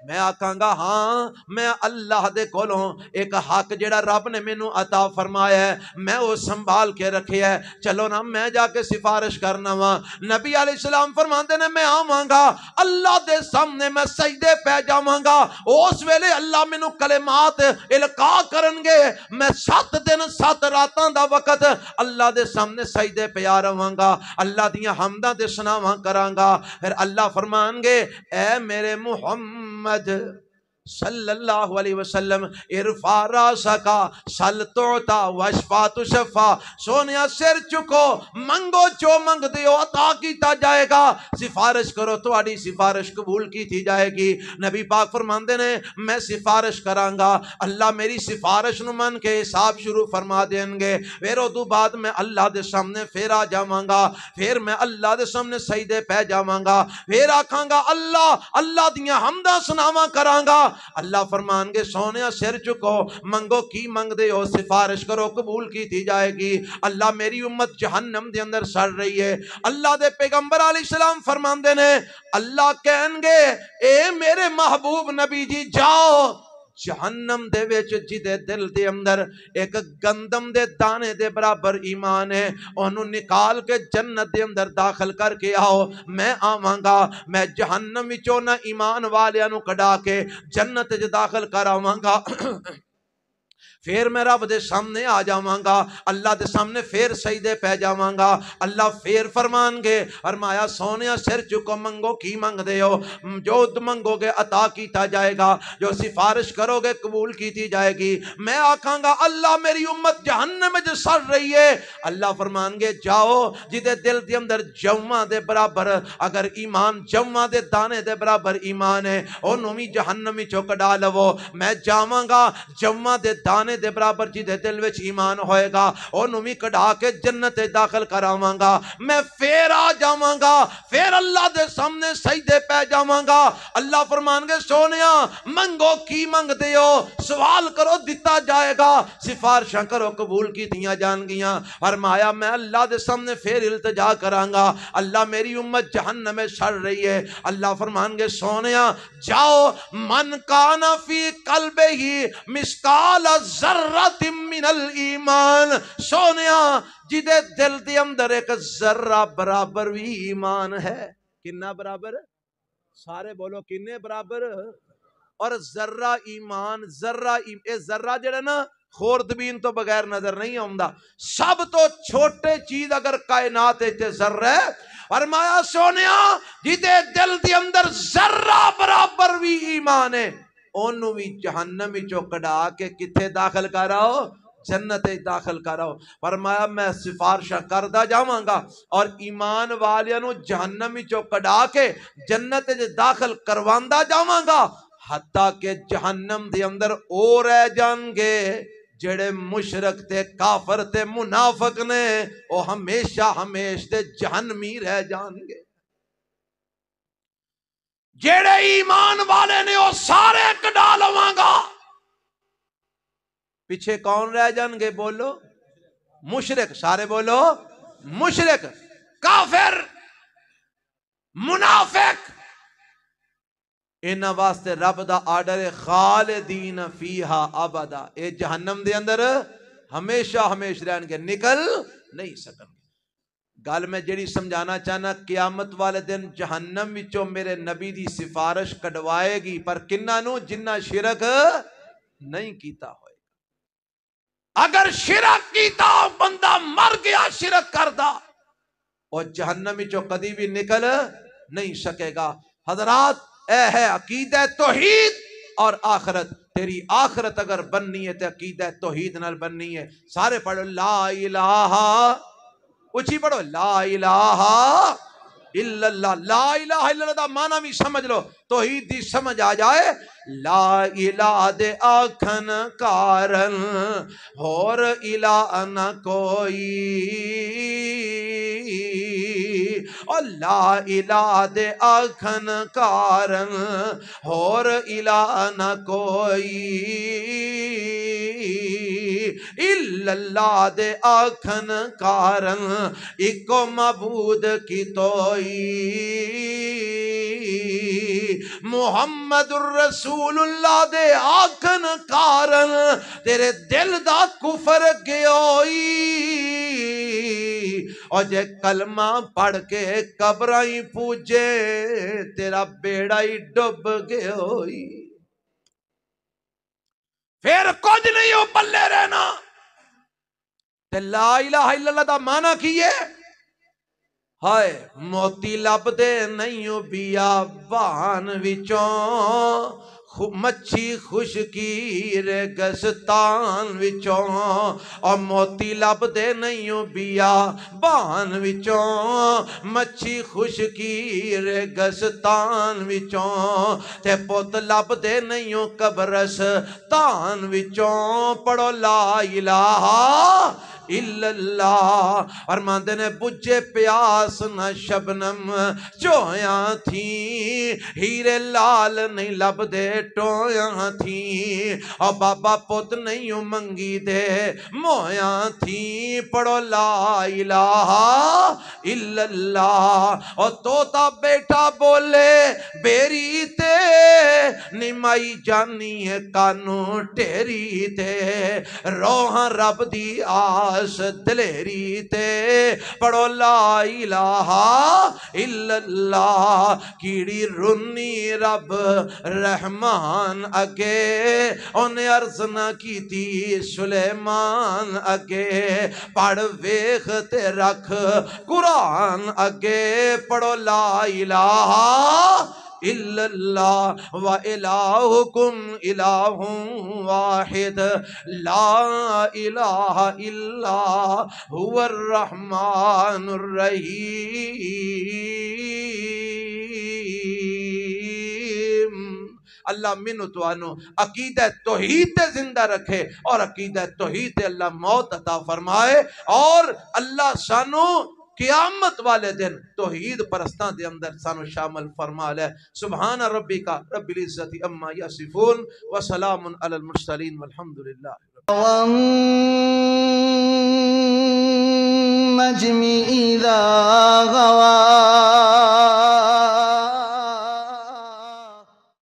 Speaker 2: میں آکھاں گا ہاں میں اللہ دے کولوں ایک حق جڑا رب نے مینوں عطا فرمایا ہے میں وہ سنبھال کے رکھیا ہے، چلو نا میں جا کے سفارش کرنا وا۔ نبی علیہ السلام فرماندے نے میں آواں گا اللہ دے سامنے میں سجدے پہ جاواں گا، اس ویلے اللہ مینوں کلمات القا کرن گے، میں 7 دن 7 راتاں دا وقت اللہ دے سامنے سجدے پہ آ رہاں گا، اللہ دیاں حمداں تے سناواں کراں گا، پھر اللہ فرمان گے اے میرے محمد صلی اللہ علیہ وسلم ارفع راسکا سل تعطا واشفع تشفع، سونیا سر چکو منگو جو منگ دیو عطا کیتا جائے گا، سفارش کرو تواڈی سفارش قبول کیتی جائے گی۔ نبی پاک فرماندے نے میں سفارش کراں گا، اللہ میری سفارش نو من کے حساب شروع فرما دیں گے، پھر ادو بعد میں اللہ دے سامنے پھر آ جاواں گا، پھر میں اللہ دے سامنے سجدے پہ جاواں گا، پھر آکھاں گا اللہ دیاں حمداں سناواں کراں گا، اللہ فرمان گے سونیا سر چکو منگو کی منگ دے ہو سفارش کرو قبول کی جائے گی۔ اللہ میری امت جہنم دے اندر سڑ رہی ہے، اللہ دے پیغمبر علیہ السلام فرمان دے نے اللہ کہن گے اے میرے محبوب نبی جی جاؤ جہنم دے وچ جدے دل دے اندر ایک گندم دے دانے دے برابر ایمان ہے انہوں نکال کے جنت دے اندر داخل کر کے آؤ، میں آواں گا میں جہنم وچوں نہ ایمان والیاں نو کڈا کے جنت وچ داخل کراواں گا۔ پھر میں رب دے سامنے آ جاواں گا، اللہ دے سامنے پھر سجدے پہ جاواں گا، اللہ پھر فرمان گے، فرمایا سونیا سر چکو منگو کی منگ دے ہو، جو منگو گے عطا کیتا جائے گا، جو سفارش کرو گے قبول کیتی جائے گی۔ میں آکھاں گا اللہ میری امت جہنم میں سڑ رہی ہے، اللہ فرمان گے جاؤ جدے دل دے اندر جواں دے برابر اگر ایمان جواں دے دانے دے برابر ایمان ہے انہوں بھی جہنم وچوں کڈا لو، میں جاواں گا جواں دے دانے دے برابر جدے دل وچ ایمان ہوئے گا انہوں بھی کڈا کے جنت داخل کراواں گا، میں پھر آ جاواں گا، پھر اللہ دے سامنے سجدے پہ جاواں گا، اللہ فرمان گے سونیا منگو کی منگ دے ہو، سوال کرو دتا جائے گا، سفارشاں کرو قبول کی دیا جان گیاں۔ فرمایا میں اللہ دے سامنے پھر التجا کراں گا، اللہ میری امت جہنم میں سڑ رہی ہے، اللہ فرمان گے سونیا جاؤ من کان فی قلبہ ہی مسقال ذرۃ من الایمان، سونیا جدے دل دے اندر ایک ذرہ برابر بھی ایمان ہے، کنا برابر؟ سارے بولو کنے برابر؟ اور ذرہ ایمان، ذرہ جڑا نا خوردبین تو بغیر نظر نہیں آؤندا، سب تو چھوٹے چیز اگر کائنات تے ذرہ ہے، فرمایا سونیا جدے دل دے اندر ذرہ برابر بھی ایمان ہے انہوں بھی جہنم وچوں کڈا کے کتھے داخل کراؤ؟ جنت داخل کراؤ۔ فرمایا میں سفارشاں کردا جاواں گا اور ایمان والیاں نو جہنم وچوں کڈا کے جنت داخل کرواندا جاواں گا، حتیٰ کہ جہنم دے اندر او رہ جان گے جڑے مشرک تے کافر تے منافق نے، او ہمیشہ ہمیش تے جہنمی رہ جان گے، جڑے ایمان والے نے او سارے کڈا لواں گا، پیچھے کون رہ جان گے؟ بولو مشرک، سارے بولو مشرک، کافر، منافق، انہاں واسطے رب دا آرڈر خالدین فیہا ابدا، اے جہنم دے اندر ہمیشہ ہمیش رہن گے، نکل نہیں سکن گے۔ گل میں جڑی سمجھانا چاہنا قیامت والے دن جہنم وچوں میرے نبی دی سفارش کڈوائے گی، پر کنہ نو جنہ شرک نہیں کیتا ہوئے، اگر شرک کیتا بندہ مر گیا شرک کردہ اور جہنم وچوں کدی بھی نکل نہیں سکے گا۔ حضرات اے ہے عقیدہ توحید اور آخرت، تیری آخرت اگر بننی ہے تو عقیدہ توحید نال بننی ہے۔ سارے پڑھو لا الہ، اچھی پڑھو لا الہ الا اللہ، لا الہ الا اللہ دا معنی بھی سمجھ لو، توحید دی سمجھ آ جائے، لا الہ دے آکھن کارن اور الہ نہ کوئی، اور لا الہ دے آکھن کارن اور الہ نہ کوئی، الا اللہ دے آکھن کارن ایکو معبود کی توئی، محمد الرسول اللہ دے آکھن کارن تیرے دل دا کفر گیوئی، اور جے کلمہ پڑھ کے قبرائیں پوجے تیرا بیڑا ہی ڈب گیوئی، پھر کچھ نہیں ہو پلے رہنا۔ تے لا الہ الا اللہ دا معنی کیے؟ ہائے موتی لب دے نہیں ہو بیابان وچوں، مچھی خشکی ریگستان وچوں، اور موتی لب دے نہیں ہو بیابان وچوں، مچھی خشکی ریگستان وچوں، تے پت لب دے نہیں ہو قبرستان وچوں، پڑھو لا الہ الا اللہ۔ فرماندے نے بجھے پیاس نہ شبنم چویاں تھیں، ہیرے لال نہیں لب دے ٹویاں تھیں، اور بابا پت نہیں منگی دے مویاں تھیں، پڑھو لا الہ الا اللہ۔ اور توتا بیٹا بولے بیری تے نمائی جانی ہے کانو ٹیری تے، روحاں رب دی آس دلیری تے، پڑھو لا الہ الا اللہ۔ کیڑی رنی رب رحمان سلیمان اگے انہیں عرض نہ کی تھی سلیمان اگے پڑھ ویخ تے رکھ قرآن اگے پڑھو لا الہ الا اللہ و الہکم الہ واحد لا الہ الا هو الرحمن الرحیم۔ اللہ منو تو انو عقیدہ توحید زندہ رکھے اور عقیدہ توحید اللہ موت عطا فرمائے، اور اللہ سانو قیامت والے دن توحید پرستان دے اندر سانو شامل فرما لے۔ سبحان ربک رب العزت اما یصفون وسلام علی المرسلین والحمدللہ۔
Speaker 1: والنجم إذا غوى